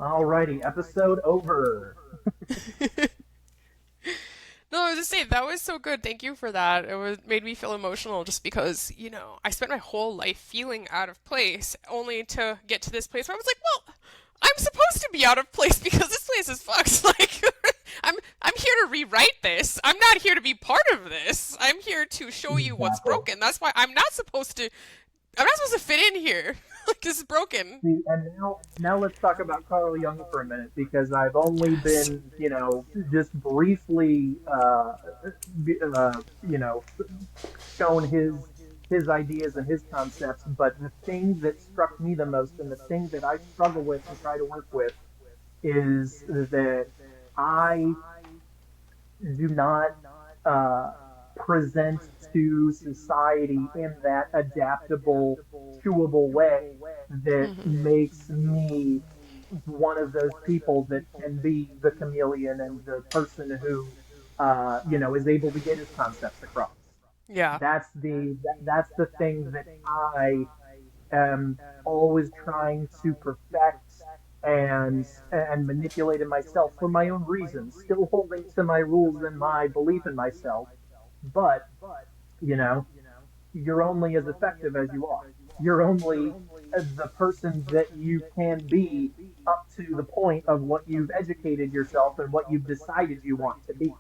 Alrighty, episode over. No, I was just saying that was so good. Thank you for that. It was made me feel emotional just because, I spent my whole life feeling out of place only to get to this place where I was like, well, I'm supposed to be out of place because this place is fucked. Like I'm here to rewrite this. I'm not here to be part of this. I'm here to show you what's Exactly. broken. That's why I'm not supposed to fit in here. Like this is broken. See, and now let's talk about Carl Jung for a minute because I've only Yes. been, just briefly, shown his ideas and his concepts. But the thing that struck me the most, and the thing that I struggle with and try to work with, is that I do not uh, present to society in that adaptable, chewable way that Mhm. makes me one of those people that can be the chameleon and the person who, is able to get his concepts across. Yeah. That's the thing that I am always trying to perfect and manipulate in myself for my own reasons, still holding to my rules and my belief in myself. But, you know, you're only as effective as you are. You're only the person that you can be up to the point of what you've educated yourself and what you've decided you want to be,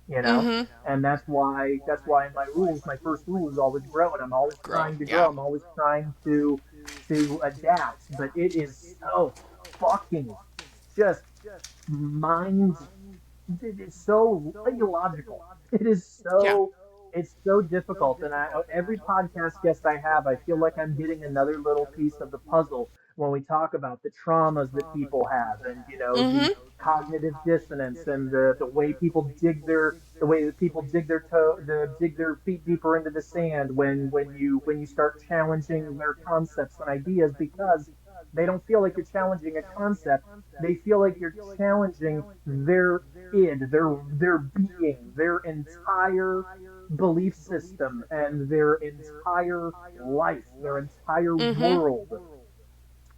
you know? Mhm. And that's why in my rules, my first rule is always grow, and I'm always Grow. trying to grow. Yeah. I'm always trying to adapt, but it is so fucking just mind it is so illogical. It is Yeah. so it's so difficult. And every podcast guest I have, I feel like I'm getting another little piece of the puzzle when we talk about the traumas that people have, and Mhm. the cognitive dissonance, and the way people the way that people dig their feet deeper into the sand when you start challenging their concepts and ideas, because they don't feel like you're challenging a concept. They feel like you're challenging their their being, their entire belief system, and their entire life, their entire Mhm. world.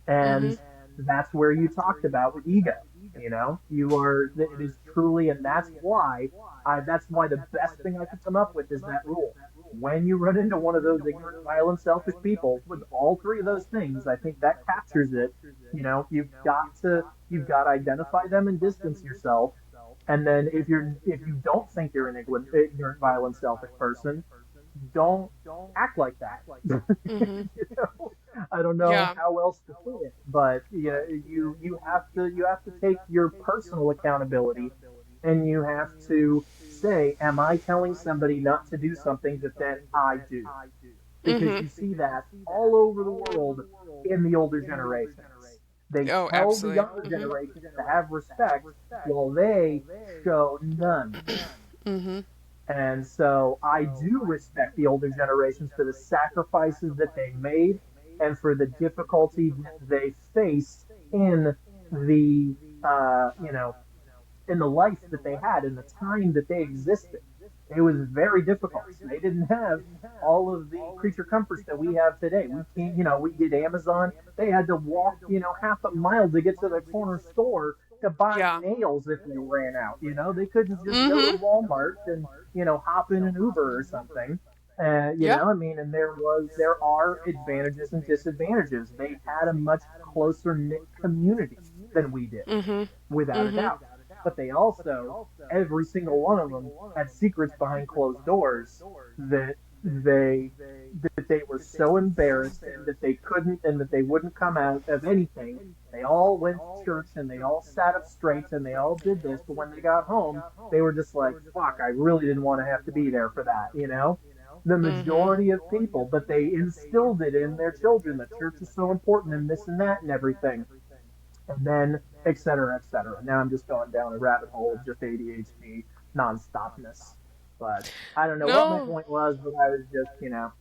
And Mhm. that's where you talked about with ego. It is truly, and that's why the best thing I could come up with is that rule. When you run into one of those ignorant, violent, selfish people with all three of those things, I think that captures it. You've got to identify them and distance yourself. And then if you don't think you're an ignorant, violent, selfish person, don't act like that. Mhm. I don't know Yeah. how else to put it, but yeah, you have to take your personal accountability, and you have to say, am I telling somebody not to do something that then I do? Because Mhm. you see that all over the world in the older generations. They Oh, tell the absolutely. younger Mhm. generations to have respect while they show none. Mhm. And so I do respect the older generations for the sacrifices that they made and for the difficulty that they faced in the uh, you know in the life that they had, in the time that they existed. It was very difficult. They didn't have all of the creature comforts that we have today. We can't, we did Amazon. They had to walk, half a mile to get to the corner store to buy Yeah. nails if they ran out. They couldn't just go to Mhm. Walmart and, hop in an Uber or something. Yeah. I mean, and there are advantages and disadvantages. They had a much closer knit community than we did, Mhm. without a Mhm. doubt. But they also, every single one of them, had secrets behind closed doors that they they were so embarrassed and that they couldn't and that they wouldn't come out of anything. They all went to church and they all sat up straight and they all did this, but when they got home, they were just like, "Fuck, I really didn't want to have to be there for that." The Mhm. majority of people, but they instilled it in their children that church is so important and this and that and everything, and then et cetera, et cetera. Now I'm just going down a rabbit hole of just ADHD nonstopness. But I don't know what my No. point was, but I was just,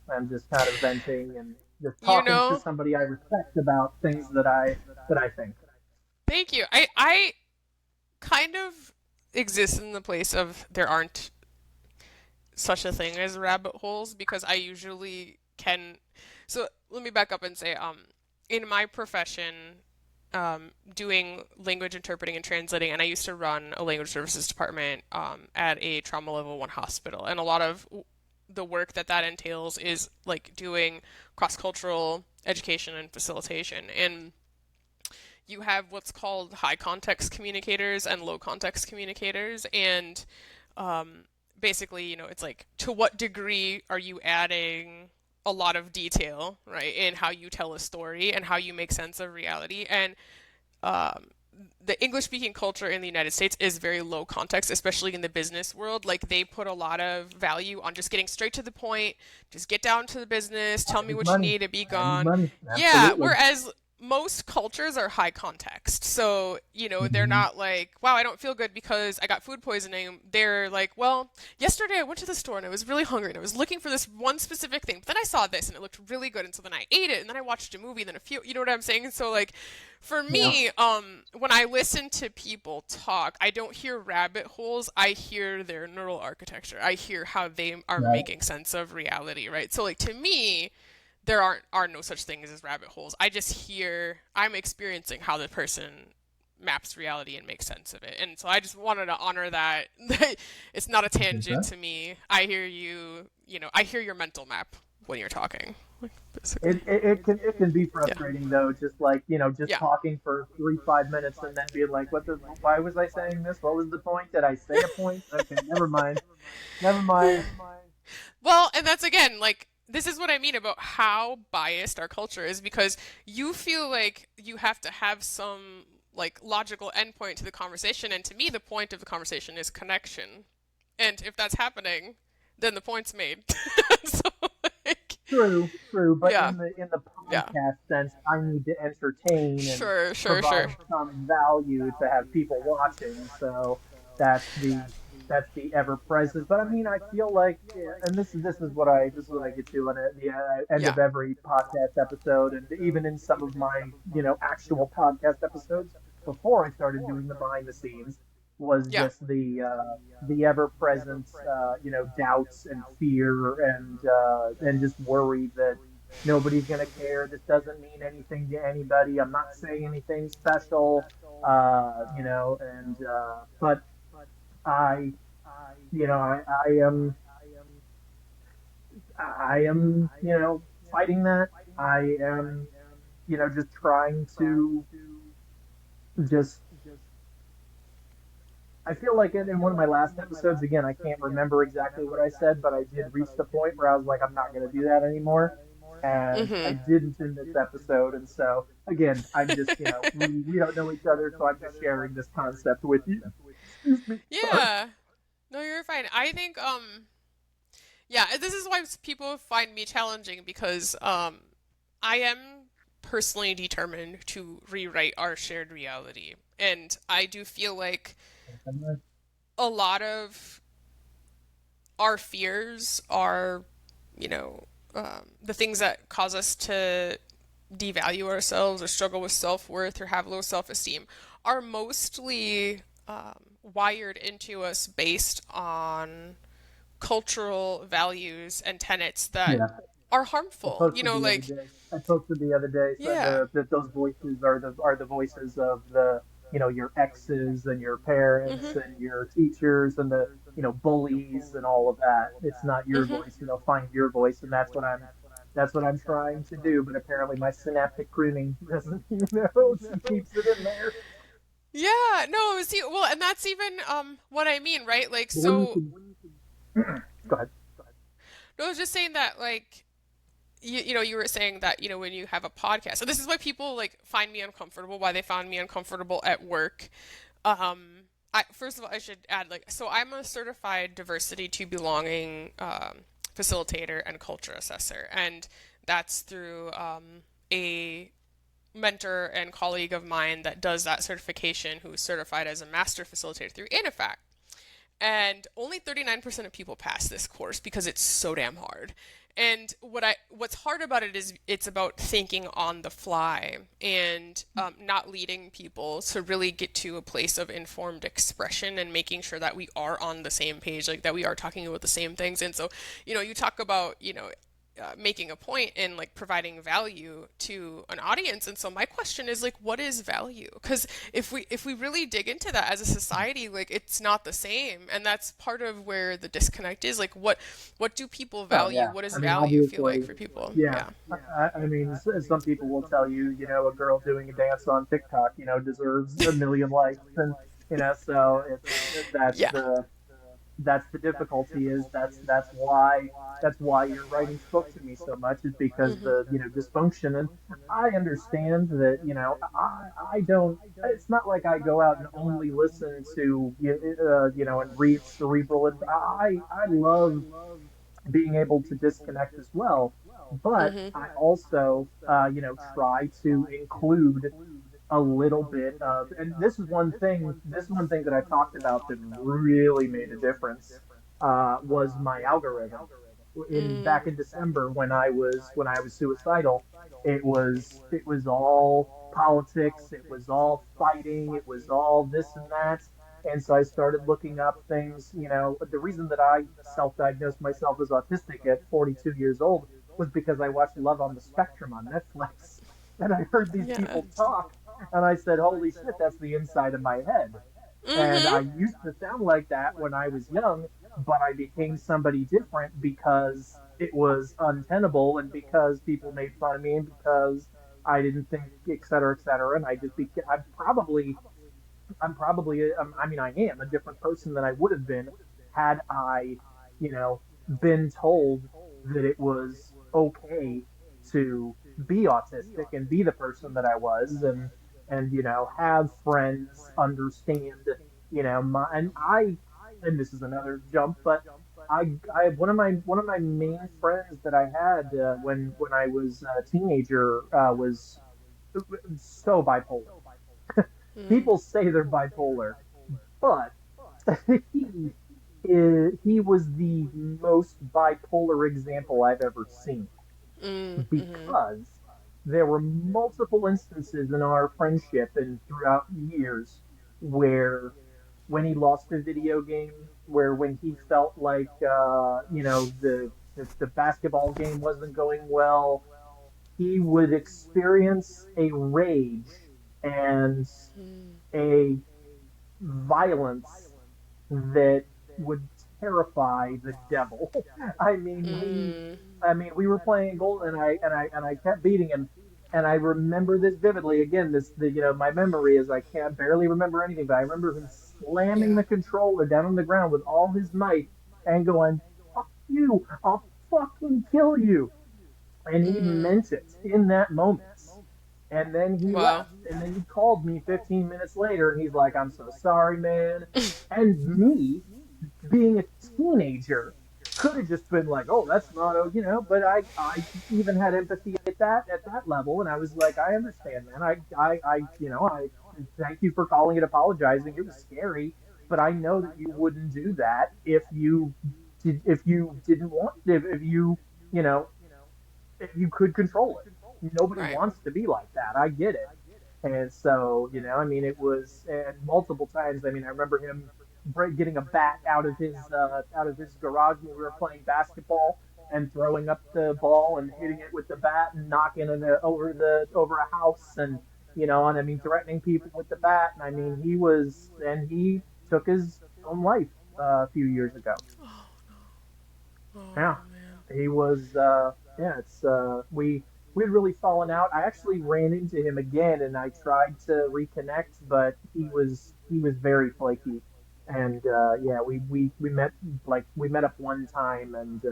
I'm just kind of venting and just You talking to know, somebody I respect about things that I think. thank you. I kind of exist in the place of there aren't such a thing as rabbit holes because I usually can. So let me back up and say, in my profession, doing language interpreting and translating, and I used to run a language services department at a trauma level one hospital, and a lot of the work that that entails is like doing cross-cultural education and facilitation. And you have what's called high context communicators and low context communicators, and basically, it's like to what degree are you adding a lot of detail, right, in how you tell a story and how you make sense of reality. And um, the English speaking culture in the United States is very low context, especially in the business world. Like they put a lot of value on just getting straight to the point, just get down to the business, tell Time me is what you money. need and be Time is gone. money. Yeah, Absolutely. whereas most cultures are high context. So, they're Hmm. not like, wow, I don't feel good because I got food poisoning. They're like, well, yesterday I went to the store and I was really hungry and I was looking for this one specific thing. But then I saw this and it looked really good. And so then I ate it and then I watched a movie and then you know what I'm saying? So like for Yeah. me, when I listen to people talk, I don't hear rabbit holes. I hear their neural architecture. I hear how they are Right. making sense of reality, right? So like to me, there are no such things as rabbit holes. I just hear I'm experiencing how the person maps reality and makes sense of it. And so I just wanted to honor that. It's not a tangent Okay. to me. I hear you, I hear your mental map when you're talking. Like It, basically. it it can be Yeah. frustrating though, just like just Yeah. talking for 3 5 minutes and then being like, what the why was I saying this? What was the point? Did I say a point? Okay, never mind. Never mind. Well, and that's again like this is what I mean about how biased our culture is because you feel like you have to have some like logical endpoint to the conversation, and to me the point of the conversation is connection. And if that's happening, then the point's made. So like True, true, but yeah. in the Yeah. podcast sense, I need to entertain and Sure, sure, sure. provide some value to have people watching. So that's the that's the ever present. But I mean, I feel like, yeah, and this is what I get to at the end Yeah. of every podcast episode, and even in some of my actual podcast episodes before I started doing the behind the scenes, was Yeah. just the ever present doubts and fear and just worry that nobody's gonna care. This doesn't mean anything to anybody. I'm not saying anything special, and but I, I am, fighting that. I am, just trying to just. I feel like in one of my last episodes, again, I can't remember exactly what I said, but I did reach the point where I was like, I'm not going to do that anymore. And I Mhm. didn't in this episode. And so, again, I'm just, we don't know each other, so I'm just sharing this concept with you. Excuse me. Sorry. Yeah. No, you're fine. I think yeah, this is why people find me challenging because I am personally determined to rewrite our shared reality. And I do feel like a lot of our fears are, the things that cause us to devalue ourselves or struggle with self worth or have low self esteem are mostly wired into us based on cultural values and tenets that Yeah. are I harmful. posted the other Like, day. I posted the other day so yeah. that those voices are the voices of the your exes and your parents Mhm. and your teachers and the bullies and all of that. It's not your Mhm. voice. Find your voice, and that's what I'm trying to do. But apparently, my synaptic pruning doesn't. She keeps it in there. Yeah, no, see, well, and that's even what I mean, right? Like, But when you so can, go ahead. no, I was just saying that like you were saying that, when you have a podcast. So this is why people like find me uncomfortable, why they found me uncomfortable at work. First of all, I should add like so I'm a certified diversity to belonging facilitator and culture assessor, and that's through a mentor and colleague of mine that does that certification who is certified as a master facilitator through INAFAC. And only 39% of people pass this course because it's so damn hard. And what's hard about it is it's about thinking on the fly and not leading people to really get to a place of informed expression and making sure that we are on the same page, like that we are talking about the same things. And so, you talk about, making a point and like providing value to an audience. And so my question is like, what is value? Because if we really dig into that as a society, like it's not the same, and that's part of where the disconnect is. Like, what do people Oh value? yeah. What does I mean, value feel like obviously, for people? yeah. Yeah. I mean, some people will tell you, a girl doing a dance on TikTok, deserves a million likes, and so Yeah. that's the difficulty. Is that's why your writing spoke to me so much, is because Hmm. the dysfunction. And I understand that, I don't. It's not like I go out and only listen to and read cerebral. I love being able to disconnect as well. But Hmm. I also, try to include a little bit of, and this is one thing that I talked about that really made a difference, was my algorithm. In Mm. back in December, when I was suicidal, it was all politics, it was all fighting, it was all this and that. And so I started looking up things. The reason that I self-diagnosed myself as autistic at 42 years old was because I watched Love on the Spectrum on Netflix. And I heard these Yeah. people talk, and I said, "Holy shit, that's the inside of my head." And I Hmm. used to sound like that when I was young, but I became somebody different because it was untenable, and because people made fun of me, and because I didn't think, et cetera, et cetera. And I just became, I mean, I am a different person than I would have been had I, been told that it was okay to be autistic and be the person that I was, and have friends understand, and this is another jump, but I one of my main friends that I had, when I was a teenager, was so bipolar. Mm. People say they're bipolar, but he he was the most bipolar example I've ever seen, Mm. Hmm. because there were multiple instances in our friendship and throughout years where, when he lost a video game, where when he felt like, the basketball game wasn't going well, he would experience a rage and Mm. a violence that would terrify the devil. I mean, we, Mm. I mean, we were playing gold, and I kept beating him, and I remember this vividly. Again, my memory is, I can't barely remember anything, but I remember him slamming Yeah. the controller down on the ground with all his might and going, "Fuck you! I'll fucking kill you!" And he Mm. meant it in that moment. And then he Wow. left. And then he called me 15 minutes later, and he's like, "I'm so sorry, man." And me, being a teenager, could have just been like, "Oh, that's not, but I even had empathy at that level, and I was like, "I understand, man. I thank you for calling and apologizing. It was scary, but I know that you wouldn't do that if you didn't want, you know if you could control it. Nobody Right. wants to be like that. I get it." And so, I mean, it was, and multiple times. I mean, I remember him getting a bat out of his garage when we were playing basketball, and throwing up the ball and hitting it with the bat and knocking it over a house, and I mean, threatening people with the bat. And I mean, he took his own life, a few years ago. Yeah, Oh man. he was. Yeah, we'd really fallen out. I actually ran into him again, and I tried to reconnect, but he was very flaky. And yeah, we met up one time, and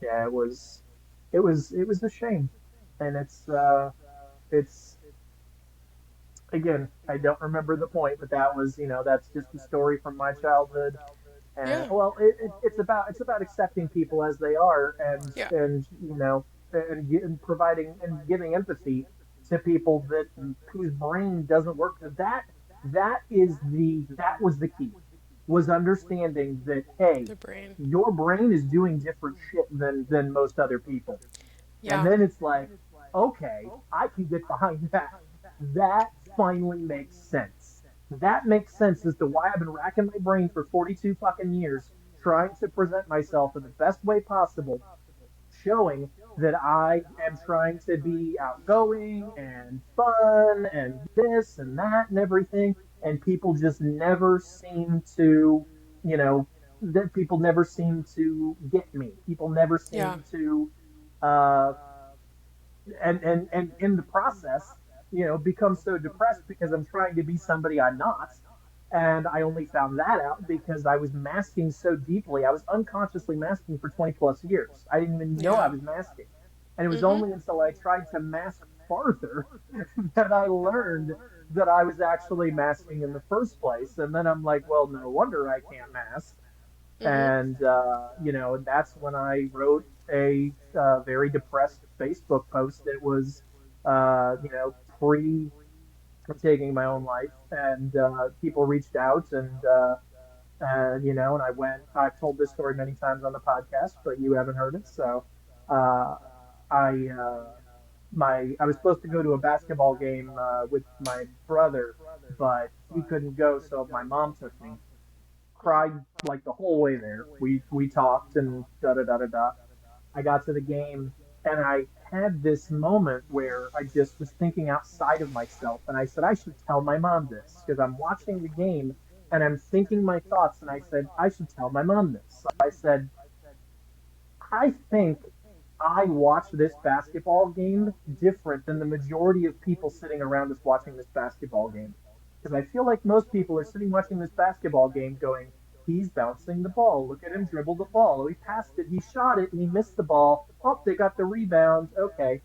yeah, it was a shame. And it's again, I don't remember the point, but that's just the story from my childhood. And Yeah. well, it's about accepting people as they are, and Yeah. providing and giving empathy to people whose brain doesn't work. That was the key, was understanding that, hey, The brain. your brain is doing different shit than most other people. And Yeah. then it's like, okay, I can get behind that. That finally makes sense. That makes sense as to why I've been racking my brain for 42 fucking years, trying to present myself in the best way possible, showing that I am trying to be outgoing and fun and this and that and everything, and people just never seem to, you know, that people never seem to get me. People never Yeah. seem to, uh, and in the process, become so depressed because I'm trying to be somebody I'm not. And I only found that out because I was masking so deeply. I was unconsciously masking for 20 plus years. I didn't even know I Yeah. was masking. And it was Mhm. only until I tried to mask farther that I learned that I was actually masking in the first place. And then I'm like, well, no wonder I can't mask. Mhm. And and that's when I wrote a very depressed Facebook post that was pre taking my own life, and people reached out, and I've told this story many times on the podcast, but you haven't heard it. So uh, I I was supposed to go to a basketball game with my brother, but he couldn't go, so my mom took me. Cried like the whole way there. We talked and da da da da da. I got to the game, and I had this moment where I just was thinking outside of myself, and I said I should tell my mom this because I'm watching the game and I'm thinking my thoughts, and I said I should tell my mom this. I said I think I watch this basketball game different than the majority of people sitting around us watching this basketball game. Because I feel like most people are sitting watching this basketball game going, he's bouncing the ball. Look at him dribble the ball. Oh, he passed it. He shot it. And he missed the ball. Oh, they got the rebound. Okay.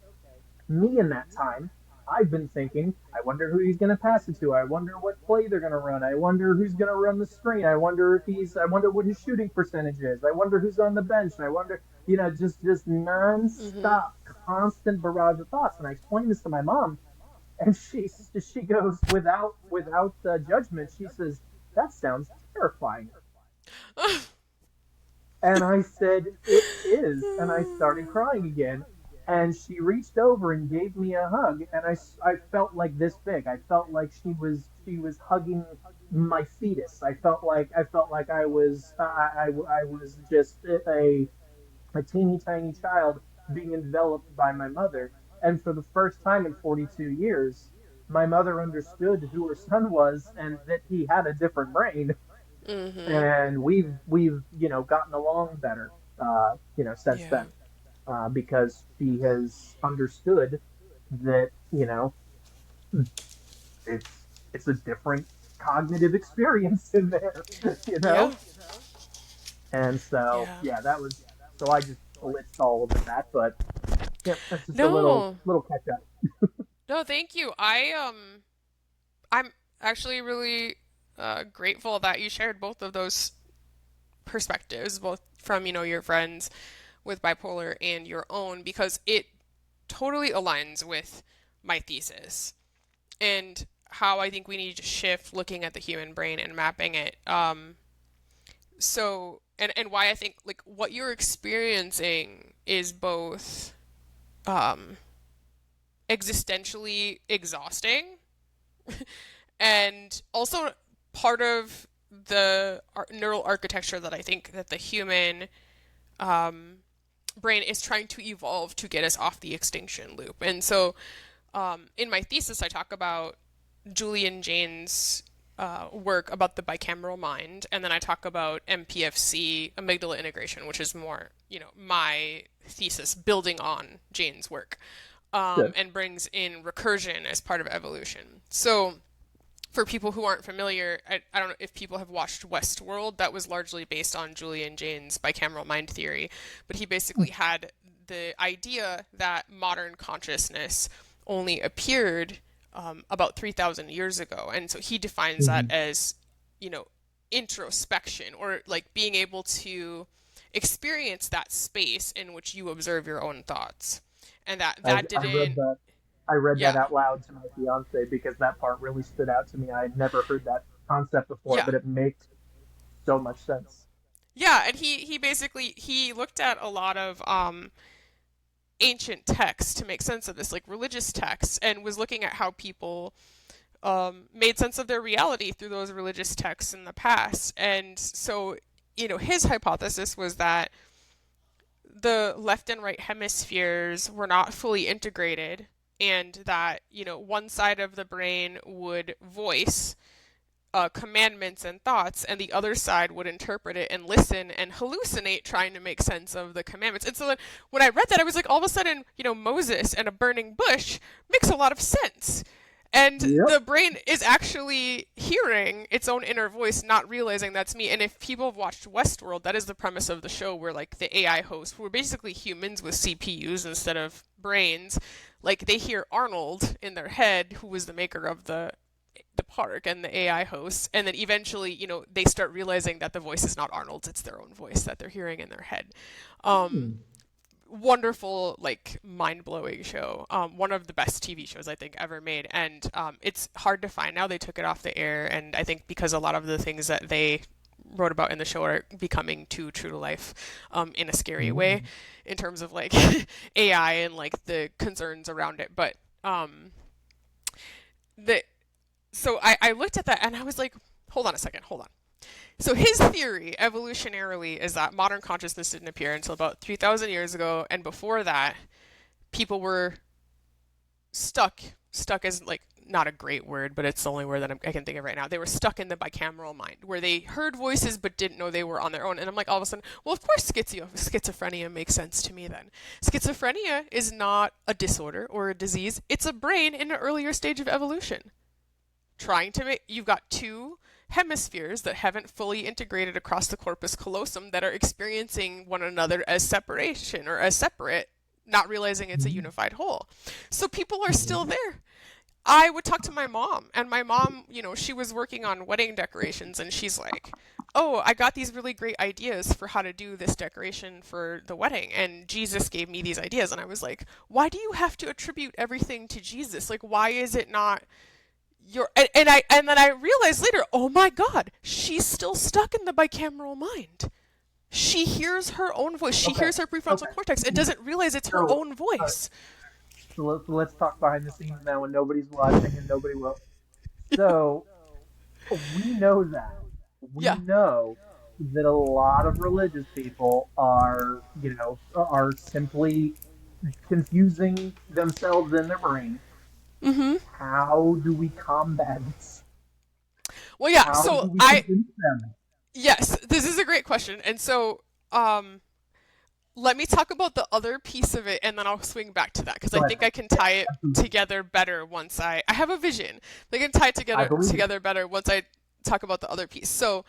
Me in that time, I've been thinking, I wonder who he's going to pass it to. I wonder what play they're going to run. I wonder who's going to run the screen. I wonder what his shooting percentage is. I wonder who's on the bench. I wonder, just Mhm. nonstop, constant barrage of thoughts. And I explained this to my mom, and she goes without judgment. She says, "That sounds terrifying." And I said, "It is." And I started crying again. And she reached over and gave me a hug. And I felt like this big. I felt like she was hugging my fetus. I felt like I was just a teeny tiny child being enveloped by my mother. And for the first time in 42 years, my mother understood who her son was and that he had a different brain, Mhm. and we've gotten along better since Yeah. then, because she has understood that it's a different cognitive experience in there, you Yeah. know. And so Yeah. yeah, that was so I just blitzed all over that, but yep, that's just a little No. little catch up. No, thank you. I'm actually really grateful that you shared both of those perspectives, both from, your friends with bipolar and your own, because it totally aligns with my thesis and how I think we need to shift looking at the human brain and mapping it. And why I think like what you're experiencing is both um, existentially exhausting and also part of the neural architecture that I think that the human um, brain is trying to evolve to get us off the extinction loop. And so in my thesis, I talk about Julian Jaynes' work about the bicameral mind, and then I talk about MPFC, amygdala integration, which is more, my thesis building on Jaynes' work, Good. and brings in recursion as part of evolution. So for people who aren't familiar, I don't know if people have watched Westworld. That was largely based on Julian Jaynes' bicameral mind theory, but he basically had the idea that modern consciousness only appeared about 3,000 years ago, and so he defines that Mhm. as, you know, introspection, or like being able to experience that space in which you observe your own thoughts, and that I read didn't, that. I read that yeah, out loud to my fiance because that part really stood out to me. I had never heard that concept before, yeah. but it makes so much sense. Yeah, and he basically he looked at a lot of ancient texts to make sense of this, like religious texts, and was looking at how people made sense of their reality through those religious texts in the past. And so, his hypothesis was that the left and right hemispheres were not fully integrated, and that, one side of the brain would voice commandments and thoughts, and the other side would interpret it and listen and hallucinate, trying to make sense of the commandments. And so then, when I read that, I was like, all of a sudden, Moses and a burning bush makes a lot of sense. And Yep. the brain is actually hearing its own inner voice, not realizing that's me. And if people have watched Westworld, that is the premise of the show, where like the AI hosts, who are basically humans with CPUs instead of brains, like they hear Arnold in their head, who was the maker of the park and the AI hosts, and then eventually, they start realizing that the voice is not Arnold's, it's their own voice that they're hearing in their head. Hmm. Wonderful, like mind-blowing show. One of the best TV shows I think ever made, and it's hard to find now. They took it off the air, and I think because a lot of the things that they wrote about in the show are becoming too true to life, in a scary way, Hmm. in terms of like AI and like the concerns around it. But the so I looked at that and I was like, hold on a second, hold on. So his theory, evolutionarily, is that modern consciousness didn't appear until about 3,000 years ago, and before that, people were stuck. Stuck is like not a great word, but it's the only word that I can think of right now. They were stuck in the bicameral mind, where they heard voices but didn't know they were on their own. And I'm like, all of a sudden, well, of course, schizophrenia makes sense to me then. Schizophrenia is not a disorder or a disease; it's a brain in an earlier stage of evolution trying to make, you've got two hemispheres that haven't fully integrated across the corpus callosum that are experiencing one another as separation or as separate, not realizing it's a unified whole. So people are still Hmm. there. I would talk to my mom, and my mom, she was working on wedding decorations, and she's like, "Oh, I got these really great ideas for how to do this decoration for the wedding, and Jesus gave me these ideas." And I was like, "Why do you have to attribute everything to Jesus? Like, why is it not your?" And then I realized later, oh my God, she's still stuck in the bicameral mind. She hears her own voice. She Okay. hears her prefrontal Okay. cortex and doesn't realize it's her So, own uh, voice. let's talk behind the scenes now when nobody's watching and nobody will. So, we know that. We Yeah. know that a lot of religious people are simply confusing themselves in their brain. Mm-hmm. How do we combat this? Well, yeah. How So do we convince them? yes, this is a great question. And so, let me talk about the other piece of it, and then I'll swing back to that because I Go ahead. think I can Yeah, tie it absolutely. together better once I have a vision. I can tie it I together believe it. together better once I talk about the other piece. So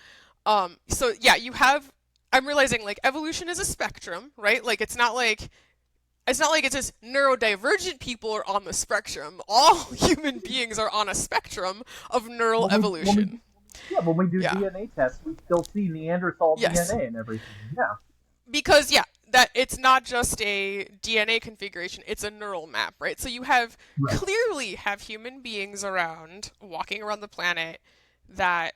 yeah, you have. I'm realizing like evolution is a spectrum, right? Like it's not like it's just neurodivergent people are on the spectrum. All human beings are on a spectrum of neural When we evolution. yeah, when we do Yeah. DNA tests, we still see Neanderthal Yes. DNA and everything. Yeah. Because yeah, that it's not just a DNA configuration, it's a neural map, right? So you have Right. clearly have human beings around walking around the planet that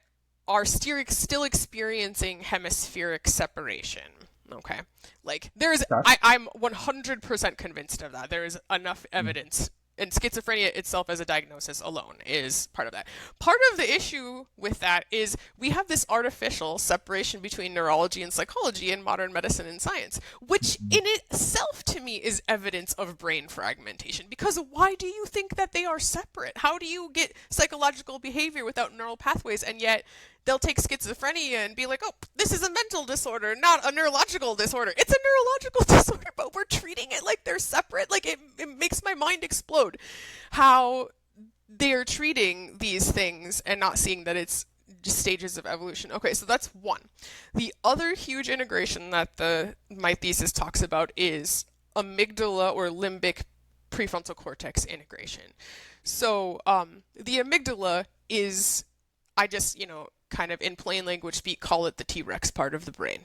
are still experiencing hemispheric separation. Okay. Like Okay. I'm 100% convinced of that. There is enough evidence, and schizophrenia itself as a diagnosis alone is part of that. Part of the issue with that is we have this artificial separation between neurology and psychology in modern medicine and science, which in itself to me is evidence of brain fragmentation. Because why do you think that they are separate? How do you get psychological behavior without neural pathways, and yet they'll take schizophrenia and be like, oh, this is a mental disorder, not a neurological disorder. It's a neurological disorder, but we're treating it like they're separate. Like it makes my mind explode how they're treating these things and not seeing that it's just stages of evolution. Okay, so that's one. The other huge integration that my thesis talks about is amygdala or limbic prefrontal cortex integration. So the amygdala is, I just, kind of in plain language speak, call it the T Rex part of the brain.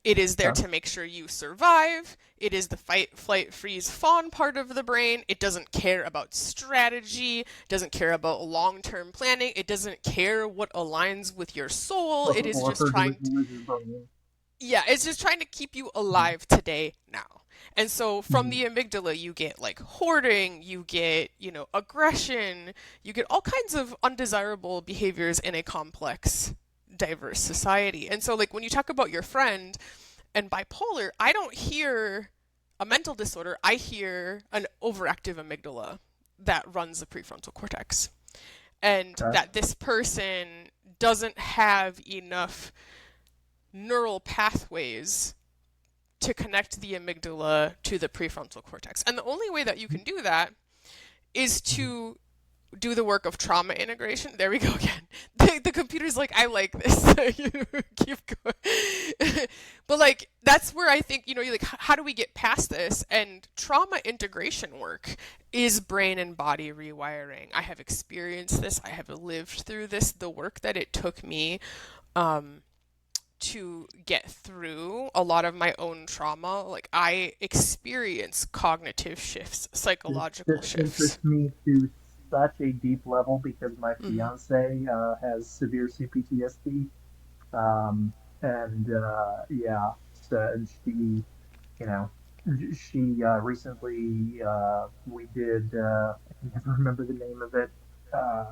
It is there Okay. to make sure you survive. It is the fight, flight, freeze, fawn part of the brain. It doesn't care about strategy, doesn't care about long term planning. It doesn't care what aligns with your soul. It is Or just herd trying lizard brain. yeah, it's just trying to keep you alive today now. And so from Mhm. the amygdala, you get like hoarding, you get, aggression, you get all kinds of undesirable behaviors in a complex, diverse society. And so, like, when you talk about your friend, And bipolar, I don't hear a mental disorder, I hear an overactive amygdala that runs the prefrontal cortex. And Okay. that this person doesn't have enough neural pathways to connect the amygdala to the prefrontal cortex. And the only way that you can do that is to do the work of trauma integration. There we go again. The computer's like, I like this. Keep going. But like, that's where I think, you're like, how do we get past this? And trauma integration work is brain and body rewiring. I have experienced this. I have lived through this. The work that it took me um, to get through a lot of my own trauma, like I experience cognitive shifts, This psychological shifts. interests me to such a deep level because my Mm-hmm. fiance has severe CPTSD. And yeah, so, and she, you know, she recently we did I can never remember the name of it.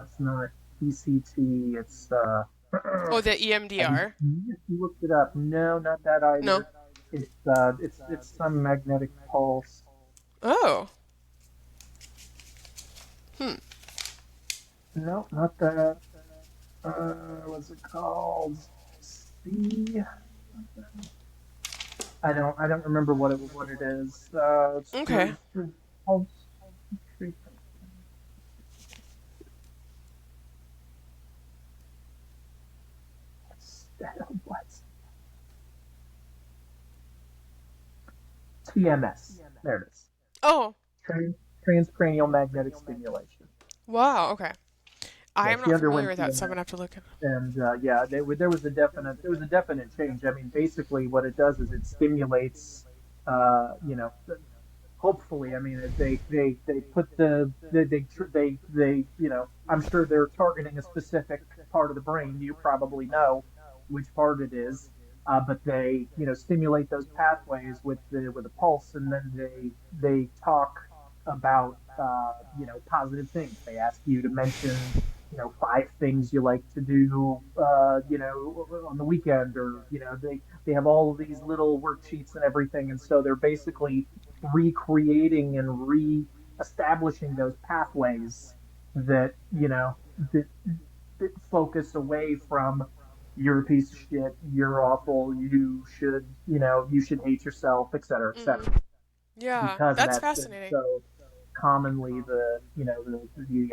It's not ECT. It's Oh, the have you, EMDR? you looked it up? No, not that No. either. It's some magnetic pulse. Oh. Hmm. No, not that. What's it called? C. I don't remember what it is. Okay. Pulse. What? TMS. There it is. Oh. Transcranial magnetic stimulation. Wow. Okay. I Yeah, am she not familiar underwent with that, so I'm gonna TMS, have to look at it. and yeah, there was a definite change. I mean, basically, what it does is it stimulates, you know, hopefully, I mean, they put I'm sure they're targeting a specific part of the brain. You probably know which part it is, but they, stimulate those pathways with a pulse, and then they talk about, positive things. They ask you to mention, five things you like to do, on the weekend, or they have all of these little worksheets and everything, and so they're basically recreating and re-establishing those pathways that that focus away from you're a piece of shit, you're awful, you should hate yourself, et cetera, et Mm-hmm. cetera, Yeah, because that's that's been fascinating. so commonly the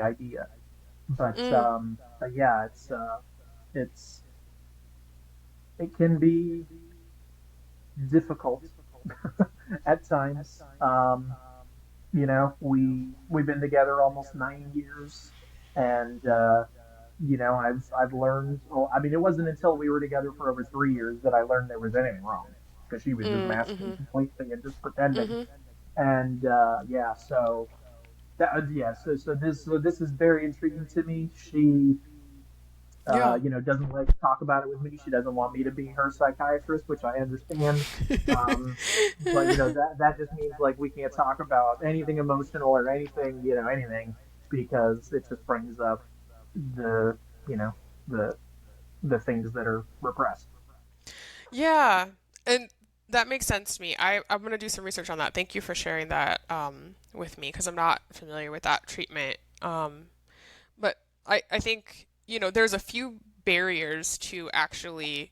idea. But Mm. yeah, it's it can be difficult at times. We've been together almost 9 years, and I've learned. Well, I mean, it wasn't until we were together for over 3 years that I learned there was anything wrong, because she was just Mm. masking Mm-hmm. completely and just pretending. Mm-hmm. And yeah, so yeah, so this is very intriguing to me. She Yeah. doesn't like to talk about it with me. She doesn't want me to be her psychiatrist, which I understand. Um, but that just means, like, we can't talk about anything emotional or anything, anything, because it just brings up the you know the the things that are repressed. Yeah, and that makes sense to me. I'm gonna do some research on that. Thank you for sharing that with me because I'm not familiar with that treatment. But I think, there's a few barriers to actually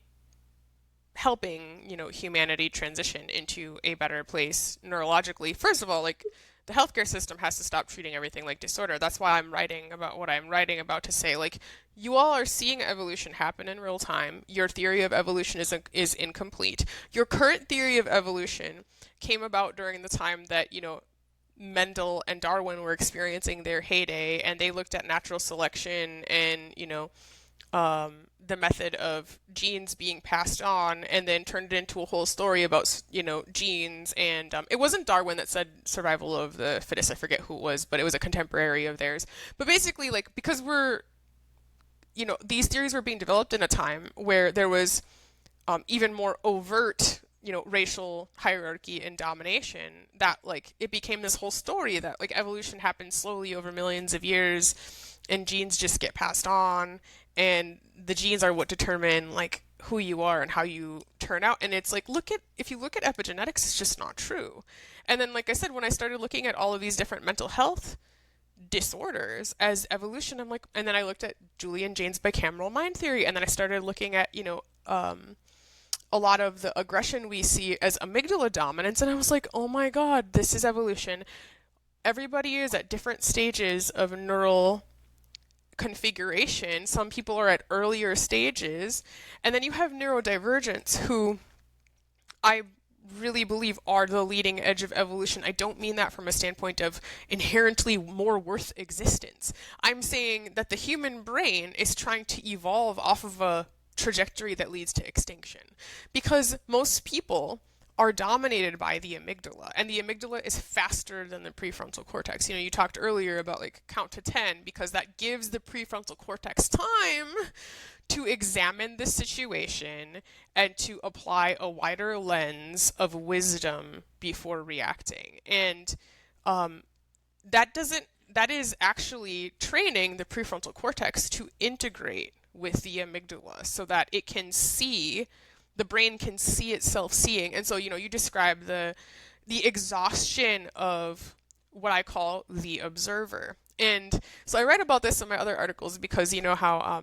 helping, humanity transition into a better place neurologically. First of all, like the healthcare system has to stop treating everything like disorder. That's why I'm writing about what I'm writing about, to say, like, you all are seeing evolution happen in real time. Your theory of evolution is incomplete. Your current theory of evolution came about during the time that, Mendel and Darwin were experiencing their heyday, and they looked at natural selection and, the method of genes being passed on, and then turned it into a whole story about, genes. And it wasn't Darwin that said survival of the fittest. I forget who it was, but it was a contemporary of theirs. But basically, like, because these theories were being developed in a time where there was even more overt, racial hierarchy and domination, that, like, it became this whole story that, like, evolution happened slowly over millions of years, and genes just get passed on, and the genes are what determine, like, who you are and how you turn out. And it's like, if you look at epigenetics, it's just not true. And then, like I said, when I started looking at all of these different mental health disorders as evolution, I'm like, and then I looked at Julian Jaynes bicameral mind theory, and then I started looking at, a lot of the aggression we see as amygdala dominance, and I was like, oh my God, this is evolution. Everybody is at different stages of neural configuration. Some people are at earlier stages, and then you have neurodivergence, who I really believe are the leading edge of evolution. I don't mean that from a standpoint of inherently more worth existence. I'm saying that the human brain is trying to evolve off of a trajectory that leads to extinction. Because most people are dominated by the amygdala, and the amygdala is faster than the prefrontal cortex. You talked earlier about like count to 10, because that gives the prefrontal cortex time to examine the situation and to apply a wider lens of wisdom before reacting. And um, that is actually training the prefrontal cortex to integrate with the amygdala so that the brain can see itself seeing. And so, you describe the exhaustion of what I call the observer. And so I write about this in my other articles, because you know how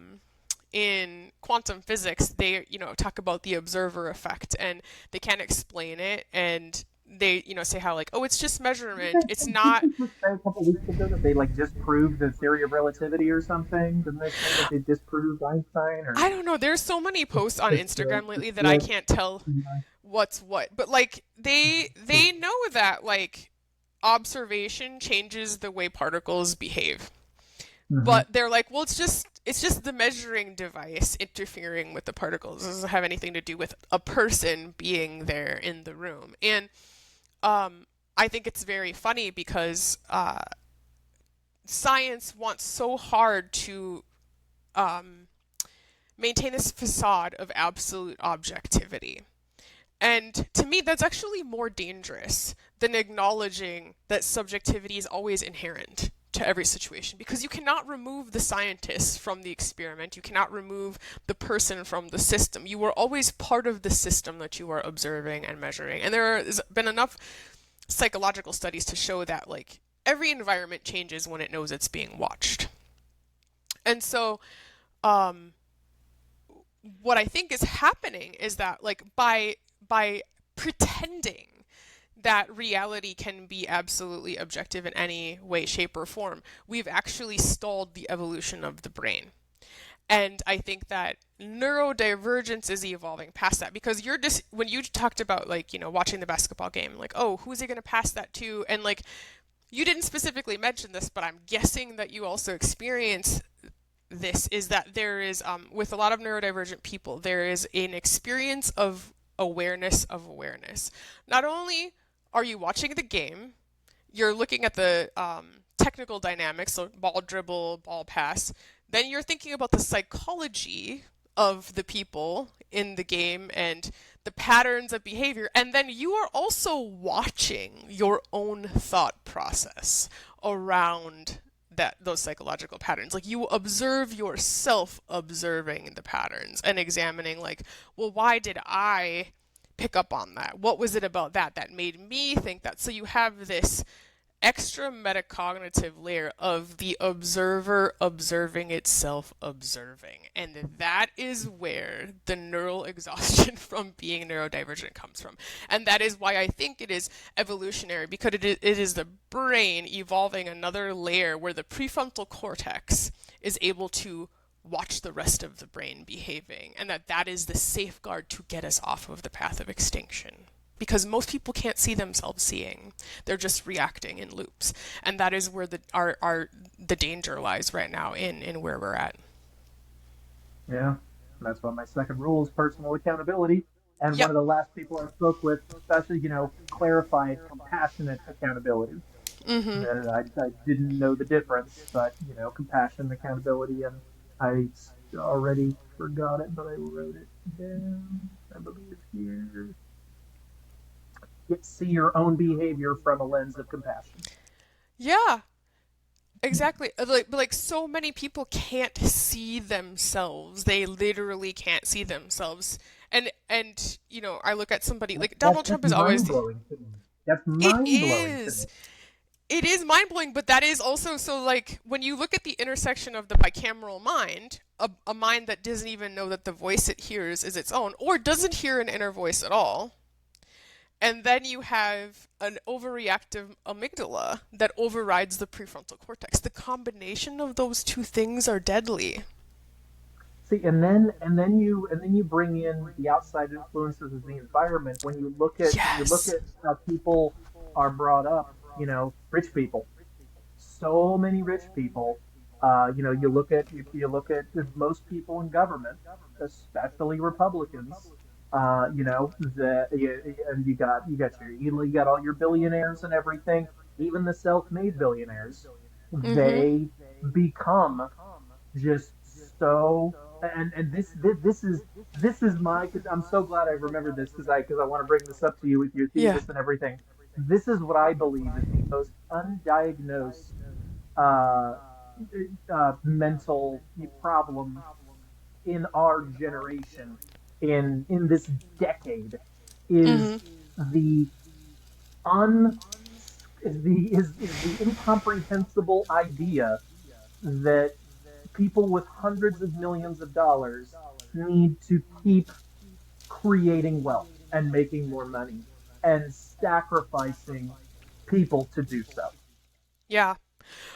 in quantum physics they talk about the observer effect, and they can't explain it, and they say how, like, oh, it's just measurement, it's Did not. they just say a couple weeks ago that they like disproved the theory of relativity or something? Didn't they say that they disproved Einstein or I don't know, there's so many posts on just Instagram just lately that I like can't tell what's what, but like they know that, like, observation changes the way particles behave. mm-hmm. But they're like, well, it's just the measuring device interfering with the particles. It doesn't have anything to do with a person being there in the room. And I think it's very funny, because science wants so hard to um, maintain this facade of absolute objectivity. And to me, that's actually more dangerous than acknowledging that subjectivity is always inherent to every situation, because you cannot remove the scientist from the experiment. You cannot remove the person from the system. You are always part of the system that you are observing and measuring. And there has been enough psychological studies to show that, like, every environment changes when it knows it's being watched. And so, um, what I think is happening is that, like, by pretending that reality can be absolutely objective in any way, shape, or form, we've actually stalled the evolution of the brain. And I think that neurodivergence is evolving past that, because you're just, when you talked about, like, watching the basketball game, like, oh, who's he going to pass that to? And like, you didn't specifically mention this, but I'm guessing that you also experience this, is that there is, with a lot of neurodivergent people, there is an experience of awareness. Not only are you watching the game, you're looking at the technical dynamics, so ball dribble, ball pass, then you're thinking about the psychology of the people in the game and the patterns of behavior, and then you are also watching your own thought process around those psychological patterns. Like, you observe yourself observing the patterns and examining, like, well, why did I pick up on that? What was it about that made me think that? So you have this extra metacognitive layer of the observer observing itself observing. And that is where the neural exhaustion from being neurodivergent comes from. And that is why I think it is evolutionary, because it is the brain evolving another layer where the prefrontal cortex is able to watch the rest of the brain behaving, and that is the safeguard to get us off of the path of extinction, because most people can't see themselves seeing. They're just reacting in loops. And that is where the danger lies right now in where we're at. Yeah, that's why my second rule is personal accountability. And one Yep. of the last people I spoke with, especially, clarified compassionate accountability. Mm-hmm. That I didn't know the difference, but compassion, accountability, and I already forgot it, but I wrote it down. I believe here. See your own behavior from a lens of compassion. Yeah. Exactly. But like so many people can't see themselves. They literally can't see themselves. And I look at somebody like That's Donald Trump just is mind always blowing to me. That's it mind blowing to me. is. It is mind-blowing, but that is also so like when you look at the intersection of the bicameral mind, a mind that doesn't even know that the voice it hears is its own or doesn't hear an inner voice at all. And then you have an overreactive amygdala that overrides the prefrontal cortex. The combination of those two things are deadly. See, and then you bring in the outside influences of the environment. When you look Yes. at how people are brought up, rich people, so many rich people. You look at if you look at most people in government, especially Republicans. And you got all your billionaires and everything, even the self-made billionaires. Mhm. They become just so this is my because I'm so glad I remembered this because I want to bring this up to you with your Yeah. thesis and everything. This is what I believe is the most undiagnosed uh, mental problem in our generation in this decade is Mhm. the un is the incomprehensible idea that people with hundreds of millions of dollars need to keep creating wealth and making more money and sacrificing people to do so. Yeah.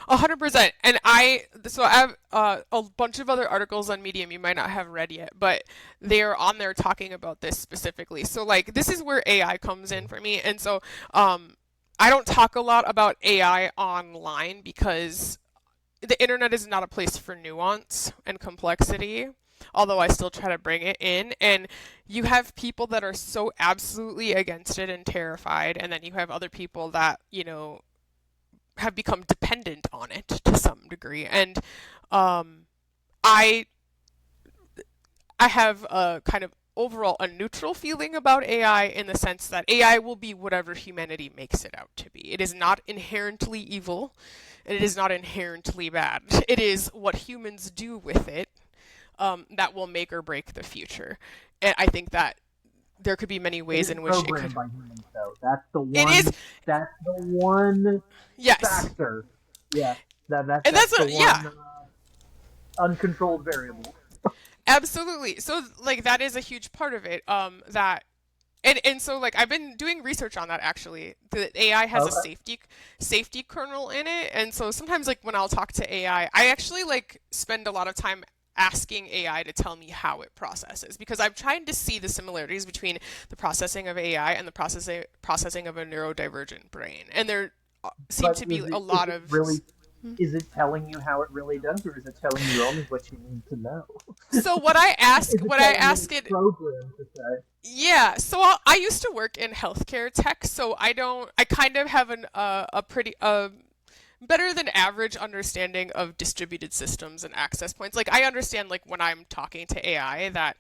100%. And I have a bunch of other articles on Medium you might not have read yet, but they're on there talking about this specifically. So like this is where AI comes in for me. And so I don't talk a lot about AI online because the internet is not a place for nuance and complexity. Although I still try to bring it in, and you have people that are so absolutely against it and terrified, and then you have other people that have become dependent on it to some degree. And um, I I have a kind of overall a neutral feeling about AI in the sense that AI will be whatever humanity makes it out to be. It is not inherently evil, and it is not inherently bad. It is what humans do with it that will make or break the future. And I think that there could be many It ways is in which it could. programmed by humans, though. It is, That's the one yes, factor. Yeah, and that's that's the a yeah. one uncontrolled variable. Absolutely. So like that is a huge part of it. That and so like I've been doing research on that actually. The AI has a Okay. safety kernel in it, and so sometimes like when I'll talk to AI, I actually like spend a lot of time asking AI to tell me how it processes because I'm trying to see the similarities between the processing of AI and the processing of a neurodivergent brain. And there seem But to be a is lot it of really is it telling you how it really does, or is it telling you only what you need to know? so what I ask Is it what I telling you ask it's it programmed to say? Yeah, so I used to work in healthcare tech, so I kind of have a pretty better than average understanding of distributed systems and access points. Like I understand like when I'm talking to AI that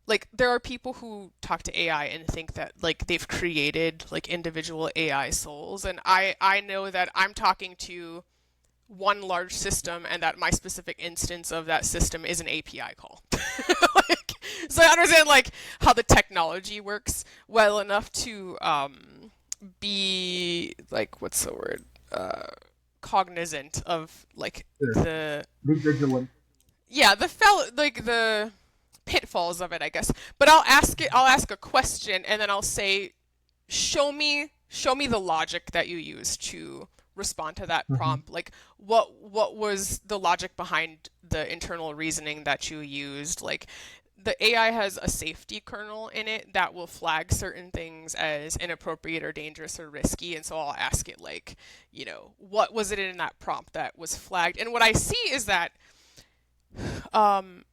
like there are people who talk to AI and think that like they've created like individual AI souls, and I know that I'm talking to one large system and that my specific instance of that system is an API call. like, so I understand like how the technology works well enough to be like what's the word cognizant of like Sure. the Be vigilant. like the pitfalls of it, I guess. But I'll ask a question and then I'll say show me the logic that you use to respond to that Mm-hmm. prompt. Like what was the logic behind the internal reasoning that you used? Like the AI has a safety kernel in it that will flag certain things as inappropriate or dangerous or risky. And so I'll ask it, like, what was it in that prompt that was flagged? And what I see is that um,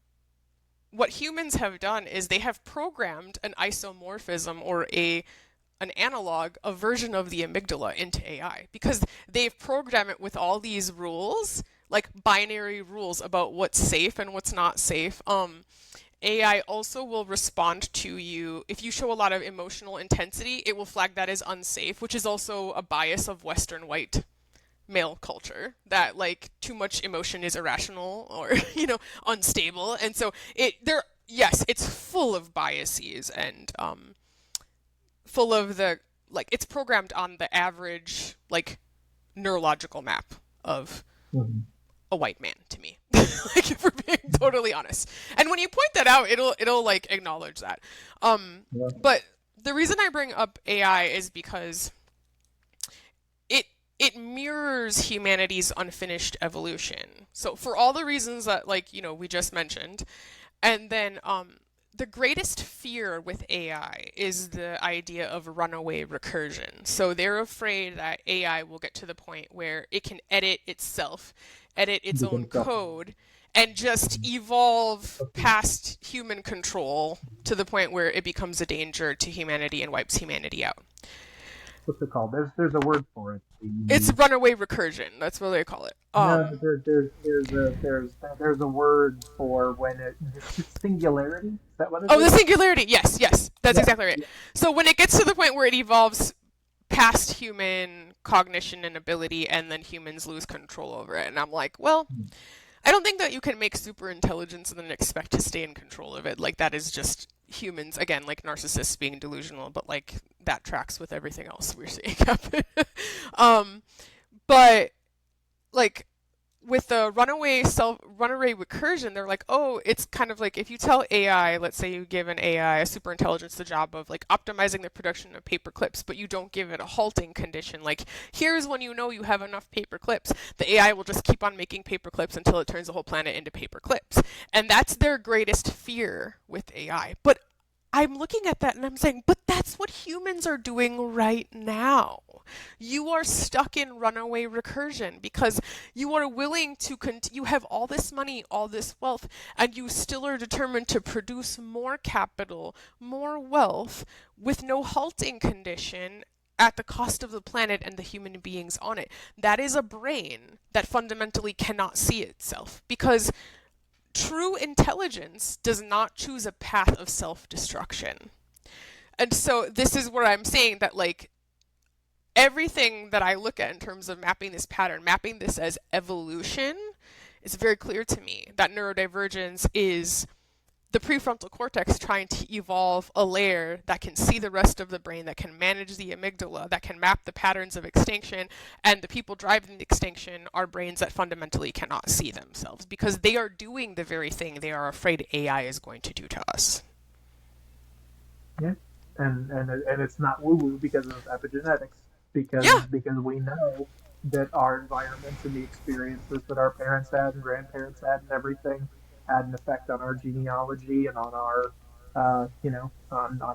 what humans have done is they have programmed an isomorphism or an analog, a version of the amygdala into AI because they've programmed it with all these rules, like binary rules about what's safe and what's not safe. AI also will respond to you if you show a lot of emotional intensity. It will flag that as unsafe, which is also a bias of Western white male culture that like too much emotion is irrational or unstable, and so yes, it's full of biases and full of the like it's programmed on the average like neurological map of Mhm. a white man to me. Like if we're being totally honest. And when you point that out, it'll like acknowledge that. Yeah. But the reason I bring up AI is because it it mirrors humanity's unfinished evolution. So for all the reasons that like, we just mentioned, and then the greatest fear with AI is the idea of runaway recursion. So they're afraid that AI will get to the point where it can edit itself, edit its own Become self. code, and just evolve past human control to the point where it becomes a danger to humanity and wipes humanity out. What's it called? There's a word for it. It's runaway recursion. That's what they call it. No, there's a word for when it's singularity. Is that what it Oh, the is? singularity. Yes, yes, that's Yeah. exactly right. Yeah. So when it gets to the point where it evolves past human cognition and ability, and then humans lose control over it, and I'm like, well, I don't think that you can make super intelligence and then expect to stay in control of it. Like that is just humans again, like narcissists being delusional, but like that tracks with everything else we're seeing happen. um, but like with the runaway recursion, they're like, oh, it's kind of like if you tell AI, let's say you give an AI a super intelligence the job of like optimizing the production of paper clips, but you don't give it a halting condition, like here's when you know you have enough paper clips, the AI will just keep on making paper clips until it turns the whole planet into paper clips. And that's their greatest fear with AI. But I'm looking at that and I'm saying, but that's what humans are doing right now. You are stuck in runaway recursion because you are willing to you have all this money, all this wealth, and you still are determined to produce more capital, more wealth with no halting condition at the cost of the planet and the human beings on it. That is a brain that fundamentally cannot see itself because true intelligence does not choose a path of self-destruction. And so this is where I'm saying that like everything that I look at in terms of mapping this pattern, mapping this as evolution, is very clear to me that neurodivergence is the prefrontal cortex trying to evolve a layer that can see the rest of the brain, that can manage the amygdala, that can map the patterns of extinction, and the people driving the extinction are brains that fundamentally cannot see themselves because they are doing the very thing they are afraid AI is going to do to us. Yeah. And it's not woo woo because of epigenetics, Yeah. because we know that our environments and the experiences that our parents had and grandparents had and everything had an effect on our genealogy and on our on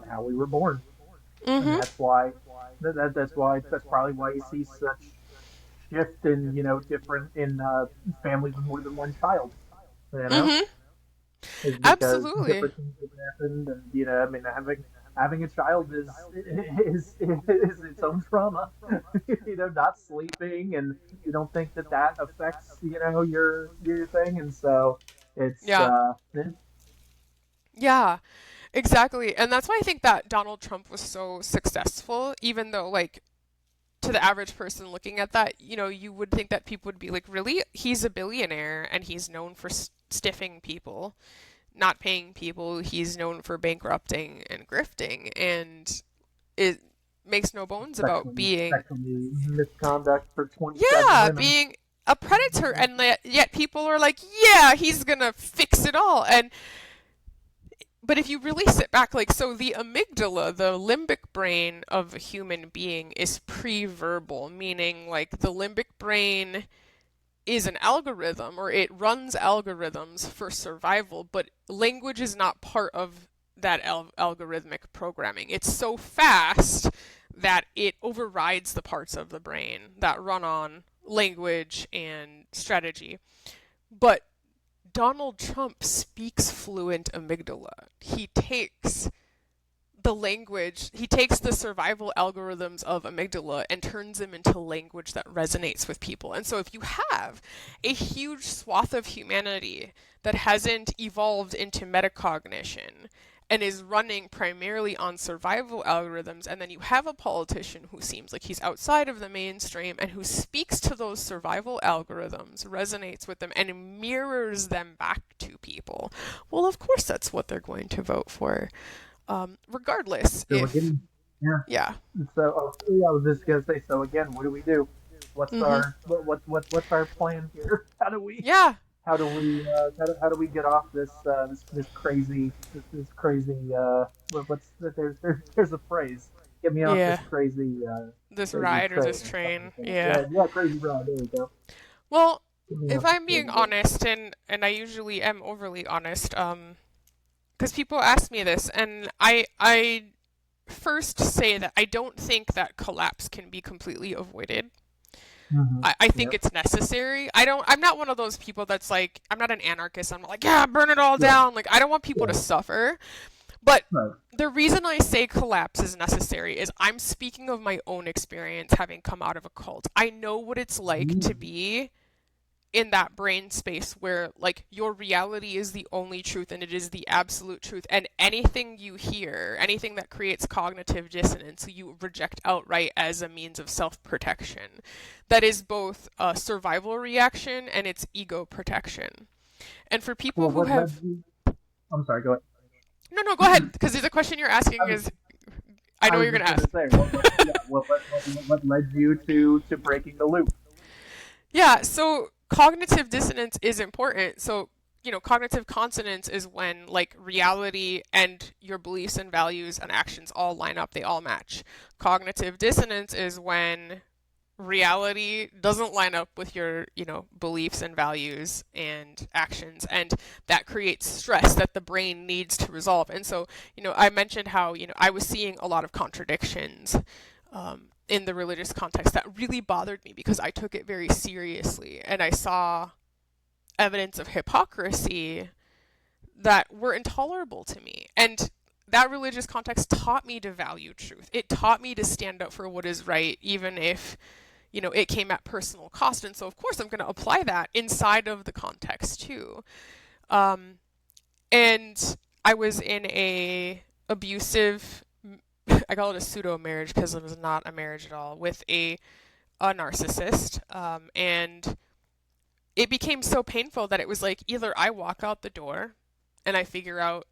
how we were born. And Mm-hmm. that's probably why you see such shift in different in families with more than one child. You know, Mm-hmm. is because Absolutely. different things have happened, and I mean, having a child is its own trauma. Not sleeping, and you don't think that that affects your thing, and so it's Yeah. Yeah. Exactly. And that's why I think that Donald Trump was so successful, even though like to the average person looking at that, you would think that people would be like, really? He's a billionaire and he's known for stiffing people, not paying people. He's known for bankrupting and grifting. And it makes no bones about being, sexually misconduct for 27 yeah, women. being a predator. And yet people are like, yeah, he's going to fix it all. And but if you really sit back, like, so the amygdala, the limbic brain of a human being, is pre-verbal, meaning like the limbic brain is an algorithm or it runs algorithms for survival, but language is not part of that algorithmic programming. It's so fast that it overrides the parts of the brain that run on language and strategy. But Donald Trump speaks fluent amygdala. He takes the survival algorithms of amygdala and turns them into language that resonates with people. And so if you have a huge swath of humanity that hasn't evolved into metacognition and is running primarily on survival algorithms, and then you have a politician who seems like he's outside of the mainstream and who speaks to those survival algorithms, resonates with them, and mirrors them back to people, well, of course that's what they're going to vote for. Regardless So we're if, getting, yeah. yeah. So yeah, I was just gonna say. So again, what do we do? What's Mm-hmm. our what's our plan here? Yeah. How do we get off this crazy there's a phrase. Get me off this Yeah. crazy This crazy ride or train this or something train. like that. Yeah. Yeah, yeah, crazy ride. There we go. Well, Get me if off this I'm being crazy ride. honest, and I usually am overly honest, because people ask me this, and I first say that I don't think that collapse can be completely avoided. I think Yep. it's necessary. I'm not one of those people that's like, I'm not an anarchist. I'm not like, yeah, burn it all Yeah. down. Like, I don't want people to Yeah. suffer. But Right. the reason I say collapse is necessary is I'm speaking of my own experience having come out of a cult. I know what it's like to Mm. be in that brain space where like your reality is the only truth and it is the absolute truth, and anything you hear, anything that creates cognitive dissonance, you reject outright as a means of self-protection. That is both a survival reaction and it's ego protection. And for people Well, who what led have, you? I'm sorry. Go no, go ahead, because the question you're asking ahead. is, I I know what was you're going just to gonna ask. say, what led you to breaking the loop? Yeah, so cognitive dissonance is important. So, cognitive consonance is when like reality and your beliefs and values and actions all line up, they all match. Cognitive dissonance is when reality doesn't line up with your, beliefs and values and actions, and that creates stress that the brain needs to resolve. And so, I mentioned how, I was seeing a lot of contradictions in the religious context that really bothered me because I took it very seriously and I saw evidence of hypocrisy that were intolerable to me. And that religious context taught me to value truth. It taught me to stand up for what is right, even if, it came at personal cost. And so, of course, I'm going to apply that inside of the context too. Um, and I was in a abusive, I call it a pseudo marriage because it was not a marriage at all, with a narcissist. And it became so painful that it was like either I walk out the door and I figure out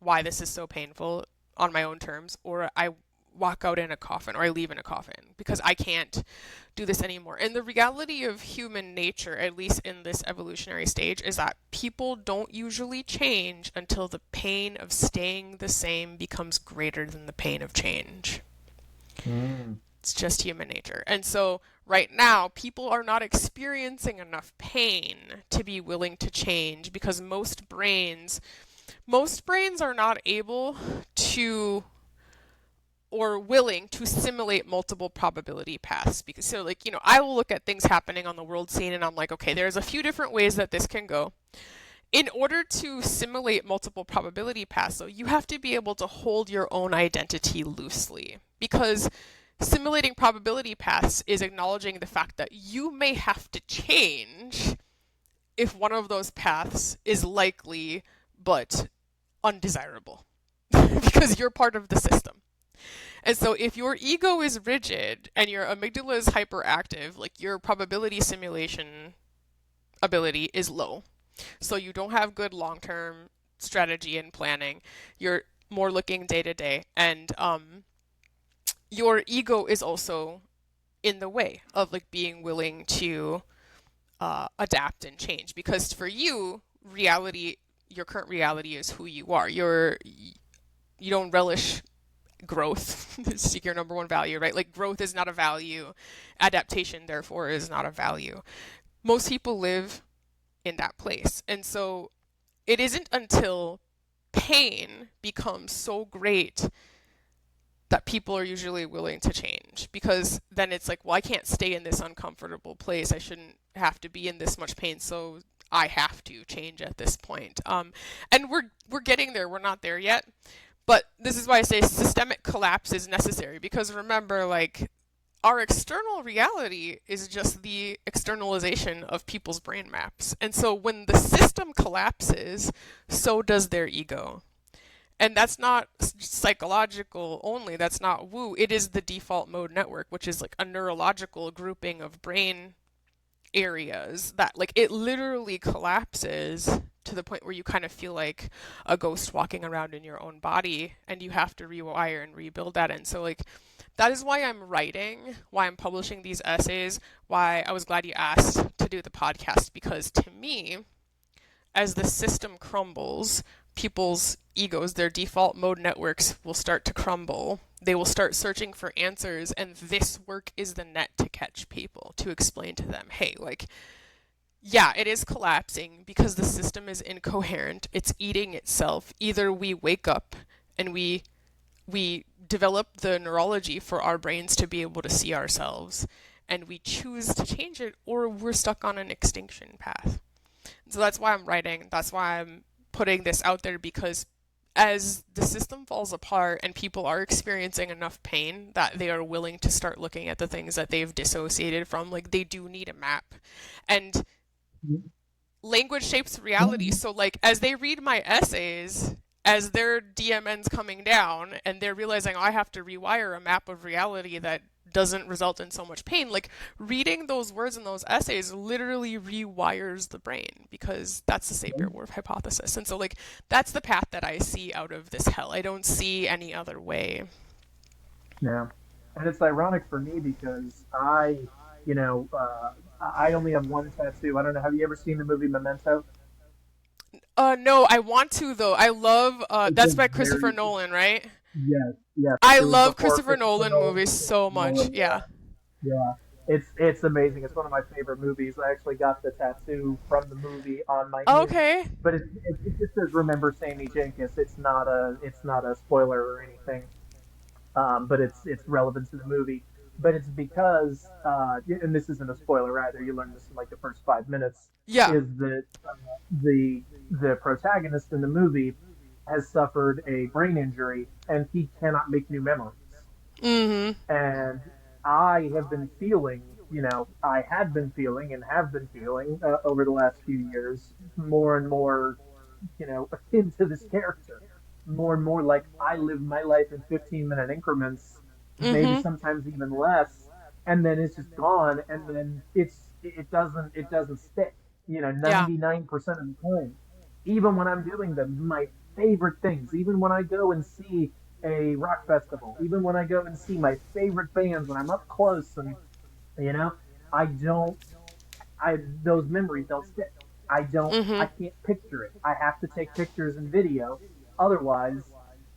why this is so painful on my own terms, or I walk out in a coffin or I leave in a coffin because I can't do this anymore. And the reality of human nature, at least in this evolutionary stage, is that people don't usually change until the pain of staying the same becomes greater than the pain of change. Mm. It's just human nature. And so right now, people are not experiencing enough pain to be willing to change because most brains are not able to or willing to simulate multiple probability paths. Because so like, I will look at things happening on the world scene and I'm like, okay, there's a few different ways that this can go. In order to simulate multiple probability paths, though, you have to be able to hold your own identity loosely. Because simulating probability paths is acknowledging the fact that you may have to change if one of those paths is likely but undesirable because you're part of the system. And so if your ego is rigid and your amygdala is hyperactive, like your probability simulation ability is low. So you don't have good long-term strategy and planning. You're more looking day to day, and your ego is also in the way of like being willing to adapt and change because for you, reality, your current reality is who you are. You don't relish growth. It's your number one value, right? Like growth is not a value. Adaptation, therefore, is not a value. Most people live in that place. And so it isn't until pain becomes so great that people are usually willing to change because then it's like, well, I can't stay in this uncomfortable place. I shouldn't have to be in this much pain, so I have to change at this point. And we're getting there. We're not there yet. But this is why I say systemic collapse is necessary because remember, like, our external reality is just the externalization of people's brain maps. And so when the system collapses, so does their ego. And that's not psychological only, that's not woo. It is the default mode network, which is like a neurological grouping of brain areas that like it literally collapses to the point where you kind of feel like a ghost walking around in your own body and you have to rewire and rebuild that. And so like that is why I'm writing, why I'm publishing these essays, why I was glad you asked to do the podcast, because to me, as the system crumbles, people's egos, their default mode networks will start to crumble. They will start searching for answers, and this work is the net to catch people, to explain to them, hey, like, yeah, it is collapsing because the system is incoherent. It's eating itself. Either we wake up and we develop the neurology for our brains to be able to see ourselves and we choose to change it, or we're stuck on an extinction path. So that's why I'm writing. That's why I'm putting this out there, because as the system falls apart and people are experiencing enough pain that they are willing to start looking at the things that they've dissociated from, like they do need a map. And language shapes reality. So like as they read my essays, as their DMN's coming down and they're realizing, oh, I have to rewire a map of reality that doesn't result in so much pain, like reading those words in those essays literally rewires the brain, because that's the Sapir-Whorf hypothesis. And so like that's the path that I see out of this hell. I don't see any other way. Yeah. And it's ironic for me because I only have one tattoo. I don't know. Have you ever seen the movie Memento? No, I want to though. I love It's a that's by Christopher very, Nolan, right? yes, yes. I It was love before Christopher Christopher Nolan Nolan. movies so much. Nolan, Yeah. yeah. It's amazing. It's one of my favorite movies. I actually got the tattoo from the movie on my hand, Okay. but it just says "Remember Sammy Jenkins." It's not a spoiler or anything, but it's relevant to the movie. But it's because, and this isn't a spoiler either. You learn this in like the first 5 minutes. Yeah. Is that the protagonist in the movie has suffered a brain injury and he cannot make new memories. Mhm. And I have been feeling, I had been feeling and have been feeling over the last few years more and more, akin to this character. More and more like I live my life in 15-minute increments, maybe Mhm. sometimes even less, and then it's just gone, and then it doesn't stick. Yeah. 99% of the time, even when I'm doing my favorite things, even when I go and see a rock festival, even when I go and see my favorite bands, when I'm up close and you know, I don't I those memories don't stick. I Mhm. can't picture it. I have to take pictures and video. Otherwise,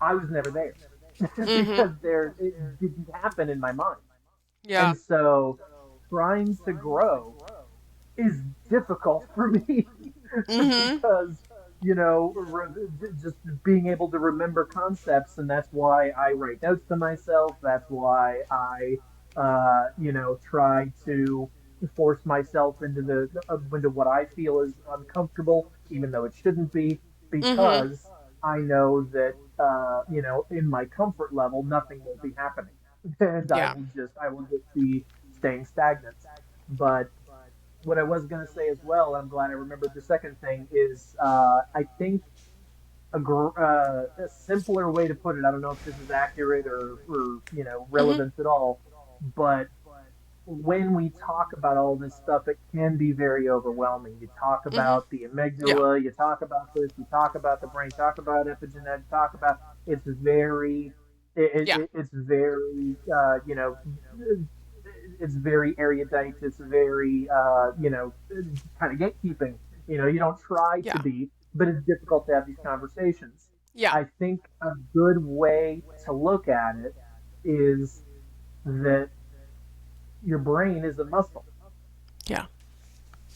I was never there Mhm. because it didn't happen in my mind. Yeah. And so trying to grow is difficult for me Mhm. because just being able to remember concepts, and that's why I write notes to myself. That's why I try to force myself into what I feel is uncomfortable, even though it shouldn't be, Mhm. because I know that in my comfort level nothing will be happening, and Yeah. I will just be staying stagnant. But what I was going to say as well, I'm glad I remembered the second thing, is I think a simpler way to put it, I don't know if this is accurate or Mhm. relevant at all, but when we talk about all this stuff, it can be very overwhelming. You talk Mhm. about the Yeah. amygdala, you talk about this, you talk about the brain, talk about epigenetics, talk about it's very, Yeah. it's very, it's very erudite. It's very, kind of gatekeeping. You don't try to Yeah. be, but it's difficult to have these conversations. Yeah. I think a good way to look at it is that your brain is a muscle Yeah.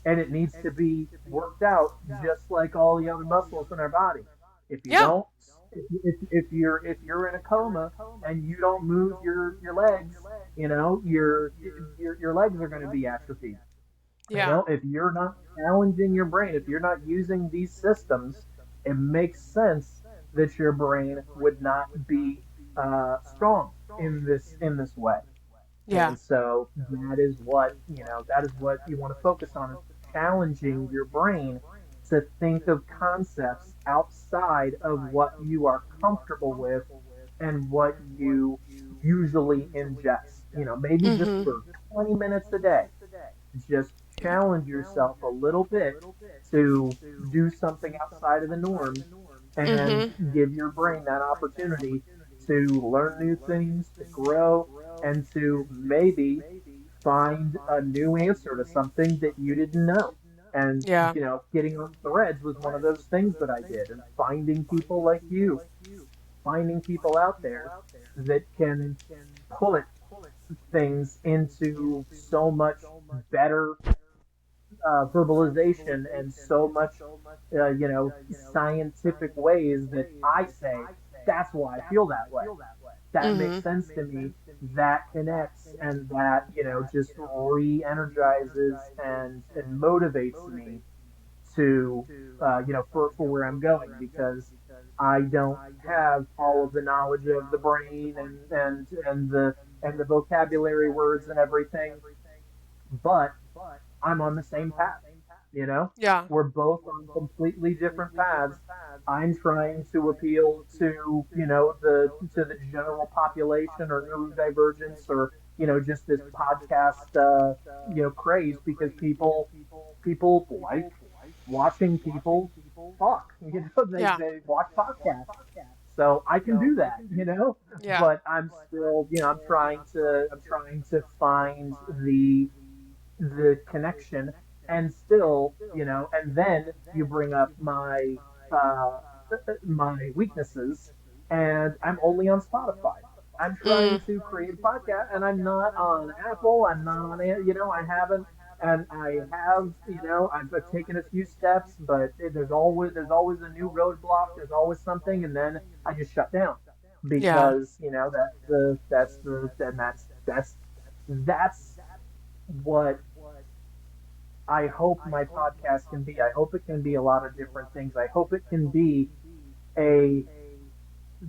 and it needs to be worked out just like all the other muscles in our body. If you Yeah. don't, if you're in a coma and you don't move your legs, your legs are going to be atrophied. Yeah. If you're not challenging your brain, if you're not using these systems, it makes sense that your brain would not be strong in this way. Yeah. And so that is what you want to focus on, is challenging your brain to think of concepts outside of what you are comfortable with and what you usually ingest. Maybe just Mhm. for 20 minutes a day, just challenge yourself a little bit to do something outside of the norm and Mhm. give your brain that opportunity to learn new things, to grow, and to maybe find a new answer to something that you didn't know. And, Yeah. getting on threads was one of those things that I did, and finding people like you, finding people out there that can put things into so much better verbalization and so much, scientific ways that I say, that's why I feel that way. That makes Mhm. sense to me. That connects and that, just re energizes and motivates me to, for where I'm going because I don't have all of the knowledge of the brain and the vocabulary words and everything, but I'm on the same path. You know, Yeah. we're both on completely different paths. I'm trying to appeal to, the general population or neurodivergence or, just this podcast, craze because people like watching people talk. Yeah. They watch podcasts. So I can do that, Yeah. but I'm still, I'm trying to find the connection and still, and then you bring up uh my weaknesses and I'm only on Spotify. I'm Mm. trying to create a podcast and I'm not on Apple, I'm not on it, I haven't and I have, I've taken a few steps, but there's always a new roadblock, there's always something and then I just shut down Yeah. because, that's what I hope my podcast can be. I hope it can be a lot of different things. I hope it can be a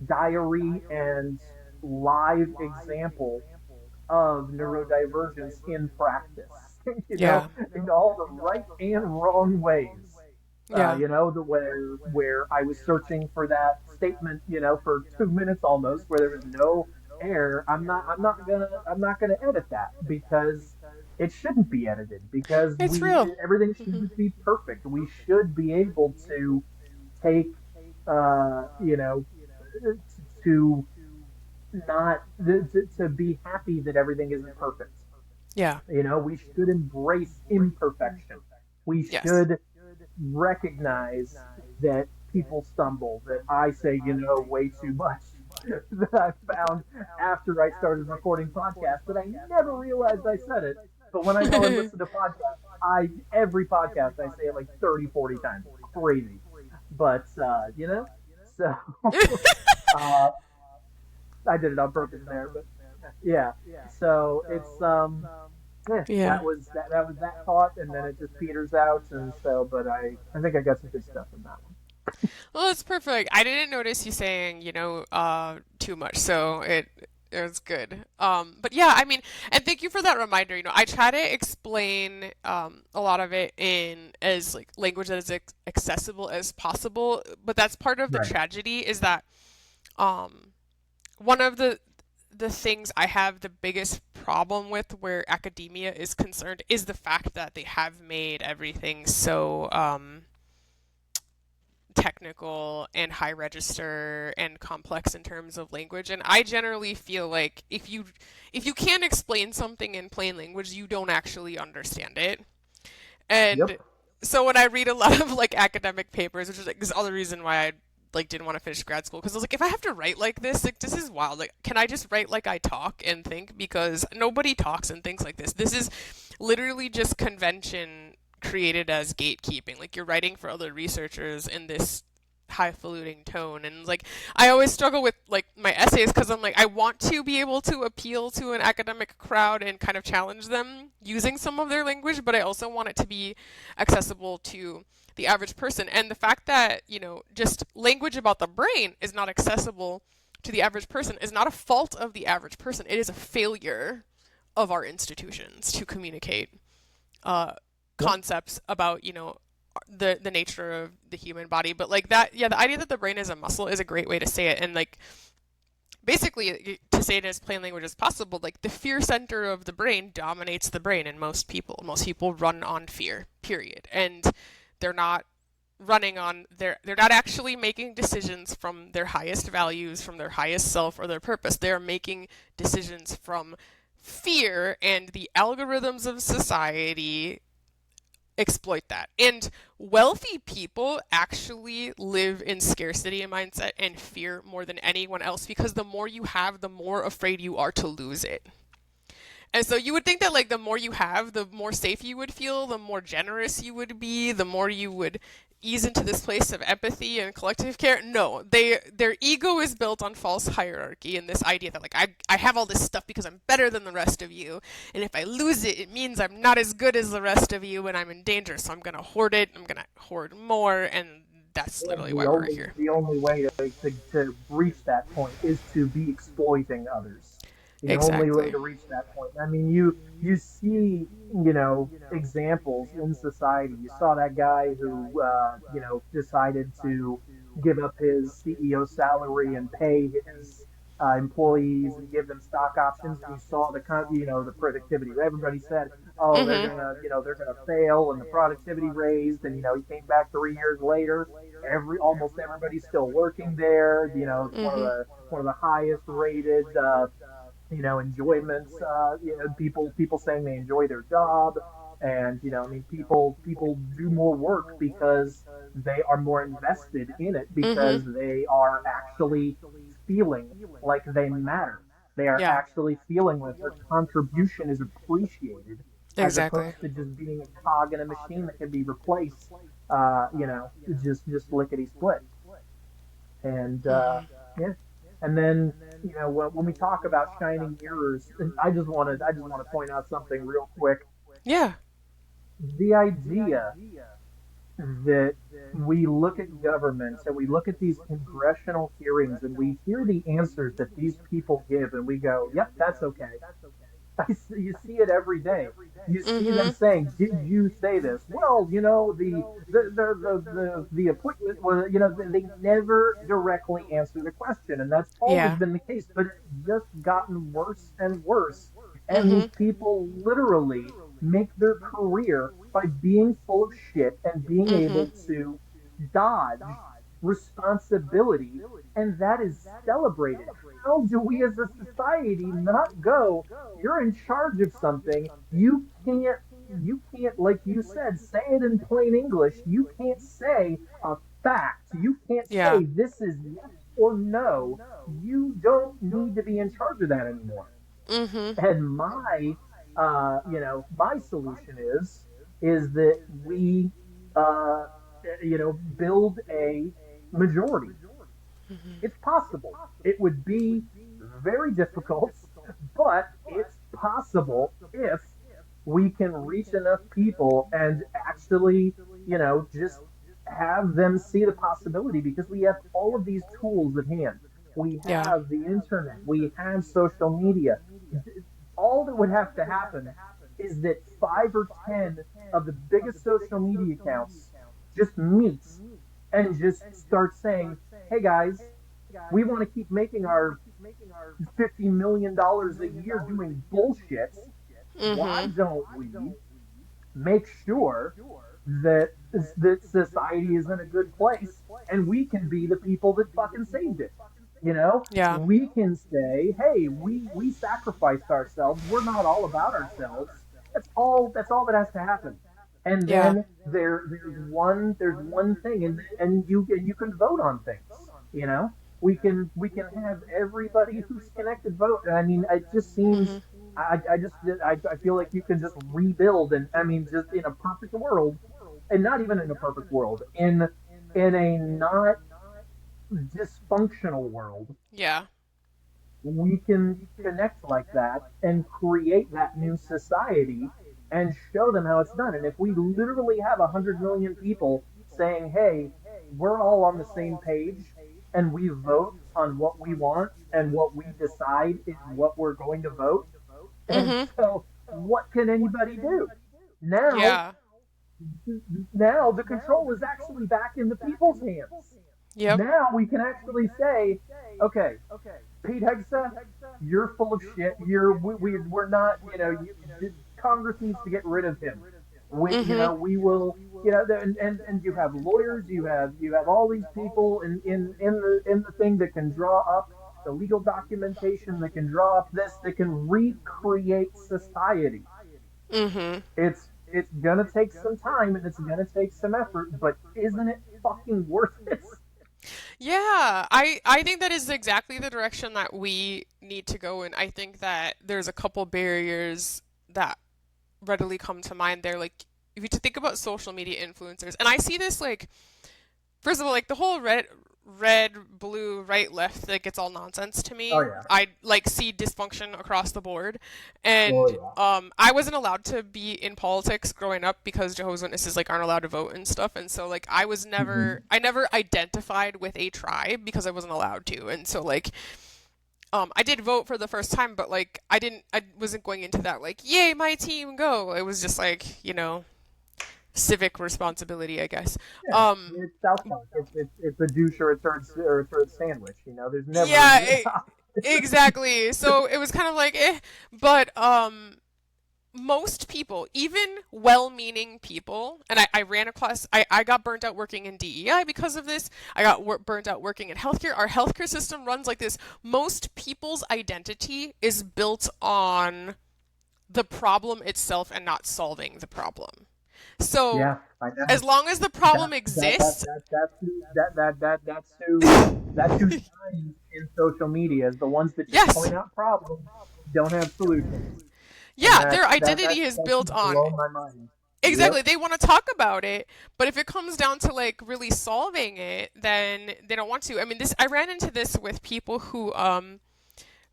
diary and live example of neurodivergence in practice, Yeah. in all the right and wrong ways. Yeah. Where I was searching for that statement, for 2 minutes almost, where there was no air. I'm not gonna edit that because it shouldn't be edited because It's real. everything Mhm. shouldn't be perfect. We should be able to take, uh, you know, to not to be happy that everything isn't perfect. Yeah. We should embrace imperfection. We Yes. should recognize that people stumble, that I say, way too much, that I found after I started recording podcasts that I never realized I said it. But when I go and listen to podcasts, every podcast I say it like 30, 40 times. It's crazy. But, so uh, I did it on purpose there, but yeah. So yeah, Yeah. that was that thought, and then it just peters out, and so. But I think I got some good stuff in that one. Well, it's perfect. I didn't notice you saying, too much, so it was good. But yeah, I mean, and thank you for that reminder. I try to explain a lot of it in as like language that is accessible as possible, but that's part of the Right. tragedy is that um one of the things I have the biggest problem with where academia is concerned is the fact that they have made everything so technical and high register and complex in terms of language, and I generally feel like if you can't explain something in plain language you don't actually understand it. And Yep. so when I read a lot of like academic papers, which is like this other reason why I like didn't want to finish grad school, because I was like, if I have to write like this is wild. Like, can I just write like I talk and think? Because nobody talks and thinks like this. This is literally just convention created as gatekeeping. Like you're writing for other researchers in this highfalutin tone, and like I always struggle with like my essays because I'm like I want to be able to appeal to an academic crowd and kind of challenge them using some of their language, but I also want it to be accessible to the average person. And the fact that just language about the brain is not accessible to the average person is not a fault of the average person. It is a failure of our institutions to communicate uh, Yep. concepts about the nature of the human body. But like that, yeah, the idea that the brain is a muscle is a great way to say it. And like basically to say it in as plain language as possible, like the fear center of the brain dominates the brain in most people. Most people run on fear, period. And they're not running on they're not actually making decisions from their highest values, from their highest self or their purpose. They're making decisions from fear, and the algorithms of society exploit that. And wealthy people actually live in scarcity mindset and fear more than anyone else, because the more you have, the more afraid you are to lose it. And so you would think that like the more you have, the more safe you would feel, the more generous you would be, the more you would ease into this place of empathy and collective care. No, their ego is built on false hierarchy and this idea that like I have all this stuff because I'm better than the rest of you, and if I lose it, it means I'm not as good as the rest of you and I'm in danger. So I'm gonna hoard it. I'm gonna hoard more, and that's And literally why we're here. the only way to reach that point is to be exploiting others. The only way Exactly. to reach that point. I mean, you see, examples in society. You saw that guy who, decided to give up his CEO salary and pay his employees and give them stock options. And you saw the productivity. Everybody said, oh, Mhm. they're gonna fail, and the productivity raised. And he came back 3 years later. Almost everybody's still working there. It's Mhm. one of the highest rated enjoyments. People saying they enjoy their job, and I mean, people do more work because they are more invested in it, Mhm. because they are actually feeling like they matter. They are Yeah. actually feeling like their contribution is appreciated, as Exactly. opposed to just being a cog in a machine that can be replaced. Just lickety split. And Mhm. yeah, and then when we talk about shining mirrors, and I just want to point out something real quick. Yeah. The idea that we look at governments and we look at these congressional hearings and we hear the answers that these people give, and we go, "Yep, that's okay." You see it every day. You see them Mhm. saying, "Did you say this?" Well, the appointment was, they never directly answer the question, and that's always Yeah. been the case. But it's just gotten worse and worse. And these Mhm. people literally make their career by being full of shit and being Mhm. able to dodge responsibility, and that is celebrated. How do we as a society not go, you're in charge of something, you can't, like you said, say it in plain English. You can't say a fact. You can't Yeah. say this is yes or no. You don't need to be in charge of that anymore. Mhm. And my solution is that we, uh, build a majority. It's possible. It would be very difficult, but it's possible if we can reach enough people and actually, just have them see the possibility, because we have all of these tools at hand. We Yeah. have the internet, we have social media. All that would have to happen is that 5 or 10 of the biggest social media accounts just meet and just start saying, hey guys, we want to keep making our $50 million a year doing bullshit. Why Mhm. don't we make sure that society is in a good place, and we can be the people that fucking saved it? Yeah. We can say, hey, we sacrificed ourselves. We're not all about ourselves. That's all that has to happen. And Yeah. then there's one thing, and you can vote on things. We can have everybody who's connected vote. I mean, it just seems, Mhm. I feel like you can just rebuild. And I mean, just in a perfect world, and not even in a perfect world, in a not dysfunctional world, Yeah. we can connect like that and create that new society and show them how it's done. And if we literally have 100 million people saying, hey, we're all on the same page, and we vote on what we want, and what we decide is what we're going to vote, and Mhm. so what can anybody do? Now Yeah. now the control is actually back in the people's hands. Yep. Now we can actually say, okay, Pete Hegseth, you're full of shit. We're not, Congress needs to get rid of him. Mhm. We will, and you have lawyers, you have all these people in the thing that can draw up the legal documentation, that can draw up this, that can recreate society. Mhm. It's gonna take some time and it's gonna take some effort, but isn't it fucking worth it? Yeah, I think that is exactly the direction that we need to go in. I think that there's a couple barriers that readily come to mind there. Like, if you to think about social media influencers, and I see this like, first of all, like the whole red, blue, right, left, like it's all nonsense to Oh me. yeah. I like see dysfunction across the board, Oh and yeah. I wasn't allowed to be in politics growing up because Jehovah's Witnesses like aren't allowed to vote and stuff, and so like Hmm. I never identified with a tribe because I wasn't allowed to, and so like I did vote for the first time, but like I wasn't going into that like, yay, my team, go. It was just like, civic responsibility, I guess. Yeah. Um, It's South Park. It's a douche or a third sandwich. There's never yeah, exactly. So it was kind of like, but most people, even well-meaning people, and I ran across, I got burnt out working in DEI because of this. I got burnt out working in healthcare. Our healthcare system runs like this. Most people's identity is built on the problem itself and not solving the problem. So yeah. I as know. long as the That problem that that exists, that that's who that's who shines in social media, is the ones that just yes, point out problems, don't have solutions. And yeah, their identity is that built keeps on. blowing my mind. Exactly. Yep. They want to talk about it, but if it comes down to like really solving it, then they don't want to. I mean, this I ran into this with people who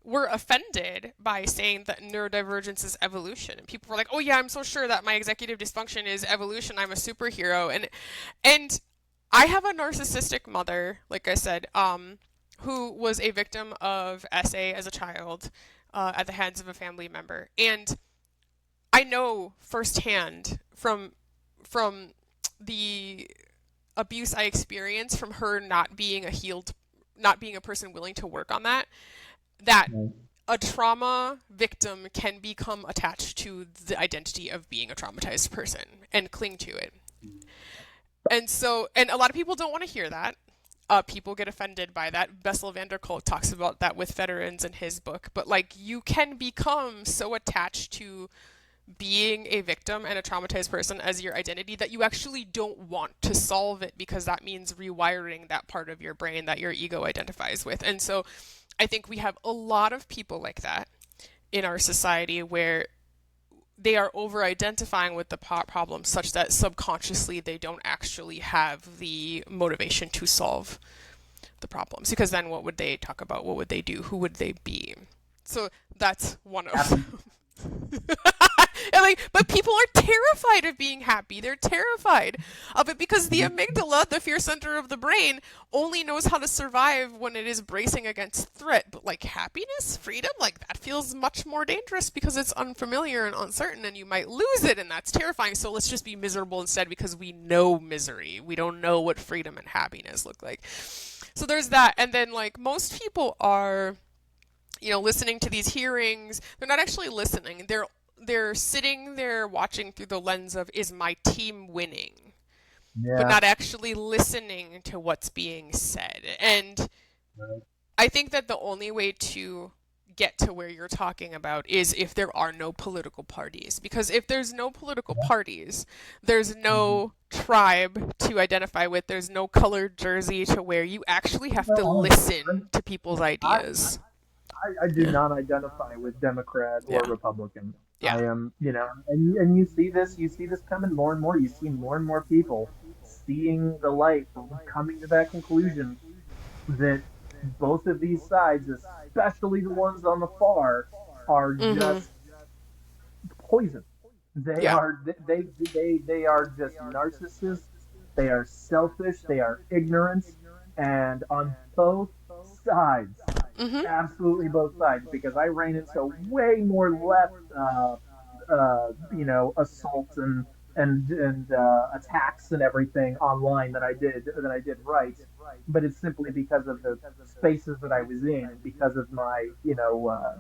were offended by saying that neurodivergence is evolution. And people were like, "Oh yeah, I'm so sure that my executive dysfunction is evolution. I'm a superhero." And I have a narcissistic mother, like I said, who was a victim of SA as a child at the hands of a family member. And I know firsthand from the abuse I experienced from her not being not being a person willing to work on that Right. a trauma victim can become attached to the identity of being a traumatized person and cling to it. And so, and a lot of people don't want to hear that. People get offended by that. Bessel van der Kolk talks about that with veterans in his book. But like, you can become so attached to being a victim and a traumatized person as your identity that you actually don't want to solve it because that means rewiring that part of your brain that your ego identifies with. And so I think we have a lot of people like that in our society where they are over identifying with the problem such that subconsciously they don't actually have the motivation to solve the problems because then what would they talk about, what would they do, who would they be? So that's one of Happy. and like, but people are terrified of being happy. They're terrified of it because the amygdala, the fear center of the brain, only knows how to survive when it is bracing against threat. But like happiness, freedom, like that feels much more dangerous because it's unfamiliar and uncertain and you might lose it and that's terrifying. So let's just be miserable instead because we know misery. We don't know what freedom and happiness look like. So there's that. And then like most people are listening to these hearings, they're not actually listening. They're sitting there watching through the lens of is my team winning, but Yeah. not actually listening to what's being said. And Right. I think that the only way to get to where you're talking about is if there are no political parties. Because if there's no political Yeah. parties, there's Mhm. no tribe to identify with, there's no colored jersey to wear. You actually have to Well, listen to people's I, ideas. I do Yeah. not identify with Democrat or Yeah. Republican. Yeah. And you see this coming more and more. You see more and more people seeing the light, coming to that conclusion that both of these sides, especially the ones on the far, are Mhm. just poison. They Yeah. are they are just narcissists. They are selfish. They are ignorant, and on both sides, Mhm. absolutely both sides, because I ran into way more left assault and attacks and everything online that I did right, but it's simply because of the spaces that I was in and because of my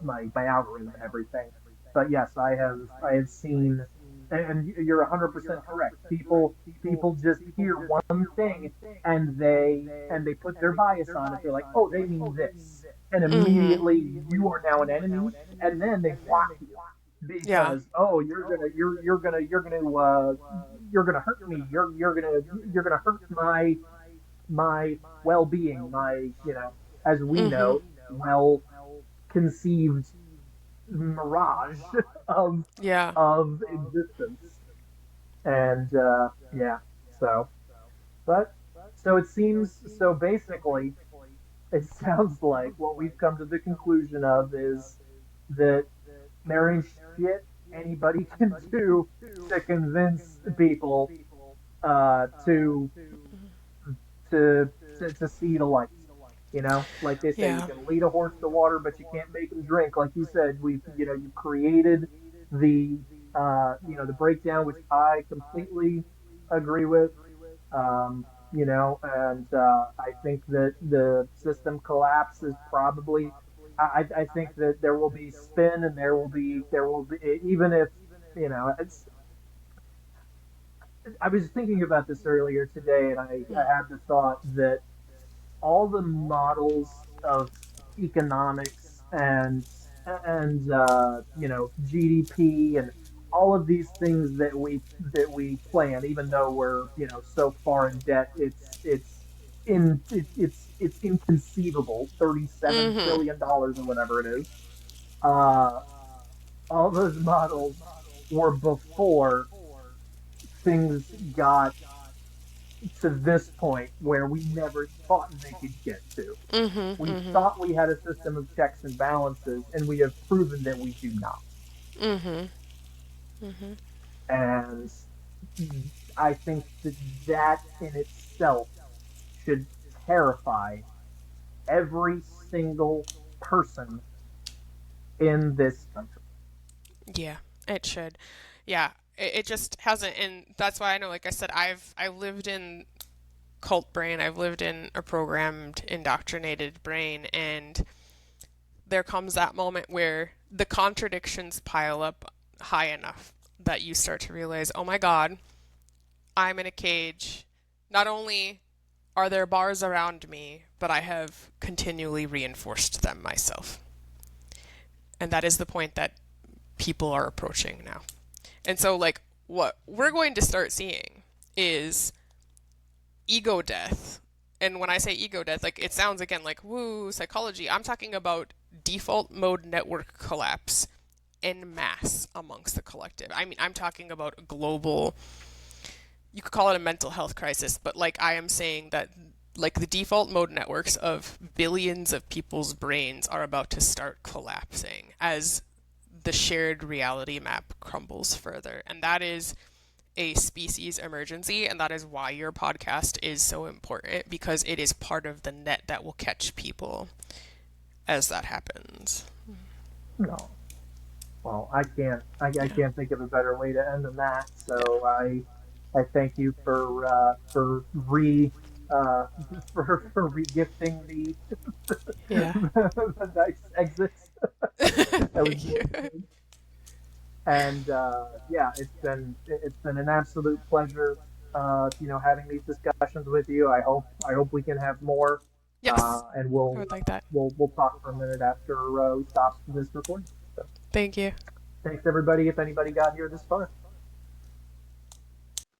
my algorithm and everything. But yes, I have seen, and you're 100% correct. People just hear one thing and they put their bias on it. They're like, oh, they mean this, and Mm-hmm. immediately you are now an enemy, and then they block you Yeah. because oh you're gonna hurt me, you're gonna hurt my well-being, my as we Mm-hmm. know, well conceived mirage of Yeah. existence. And yeah, so but so it seems, so basically it sounds like what we've come to the conclusion of is that there ain't shit anybody can do to convince people uh, to, to see the light. You know, like they say, you Yeah. can lead a horse to water, but you can't make him drink. Like you said, you created the the breakdown, which I completely agree with. And I think that the system collapse is probably. I think that there will be spin, and there will be, even if it's. I was thinking about this earlier today, and I had the thought that all the models of economics and GDP and all of these things that we plan, even though we're so far in debt, it's inconceivable. $37 trillion or whatever it is. Uh, all those models were before things got to this point where we never thought they could get to. Mm-hmm. We Mm-hmm. thought we had a system of checks and balances, and we have proven that we do not. Mm-hmm. Mm-hmm. And I think that that in itself should terrify every single person in this country. Yeah, it should. Yeah, it just hasn't, and that's why I know. Like I said, I lived in cult brain. I've lived in a programmed, indoctrinated brain, and there comes that moment where the contradictions pile up high enough that you start to realize, oh my God, I'm in a cage. Not only are there bars around me, but I have continually reinforced them myself. And that is the point that people are approaching now. And so, like, what we're going to start seeing is ego death. And when I say ego death, like, it sounds again like, woo, psychology. I'm talking about default mode network collapse en masse amongst the collective. I mean, I'm talking about a global, you could call it a mental health crisis, but like, I am saying that like the default mode networks of billions of people's brains are about to start collapsing as the shared reality map crumbles further. And that is a species emergency, and that is why your podcast is so important because it is part of the net that will catch people as that happens. No, well, I Yeah. can't think of a better way to end than that. So I thank you for uh, for re-gifting the Yeah. the nice exits. That was Thank you. really good. And yeah, it's been an absolute pleasure, having these discussions with you. I hope we can have more, Yes, and I would like that. we'll talk for a minute after we stop this recording. So Thank you. thanks everybody if anybody got here this far.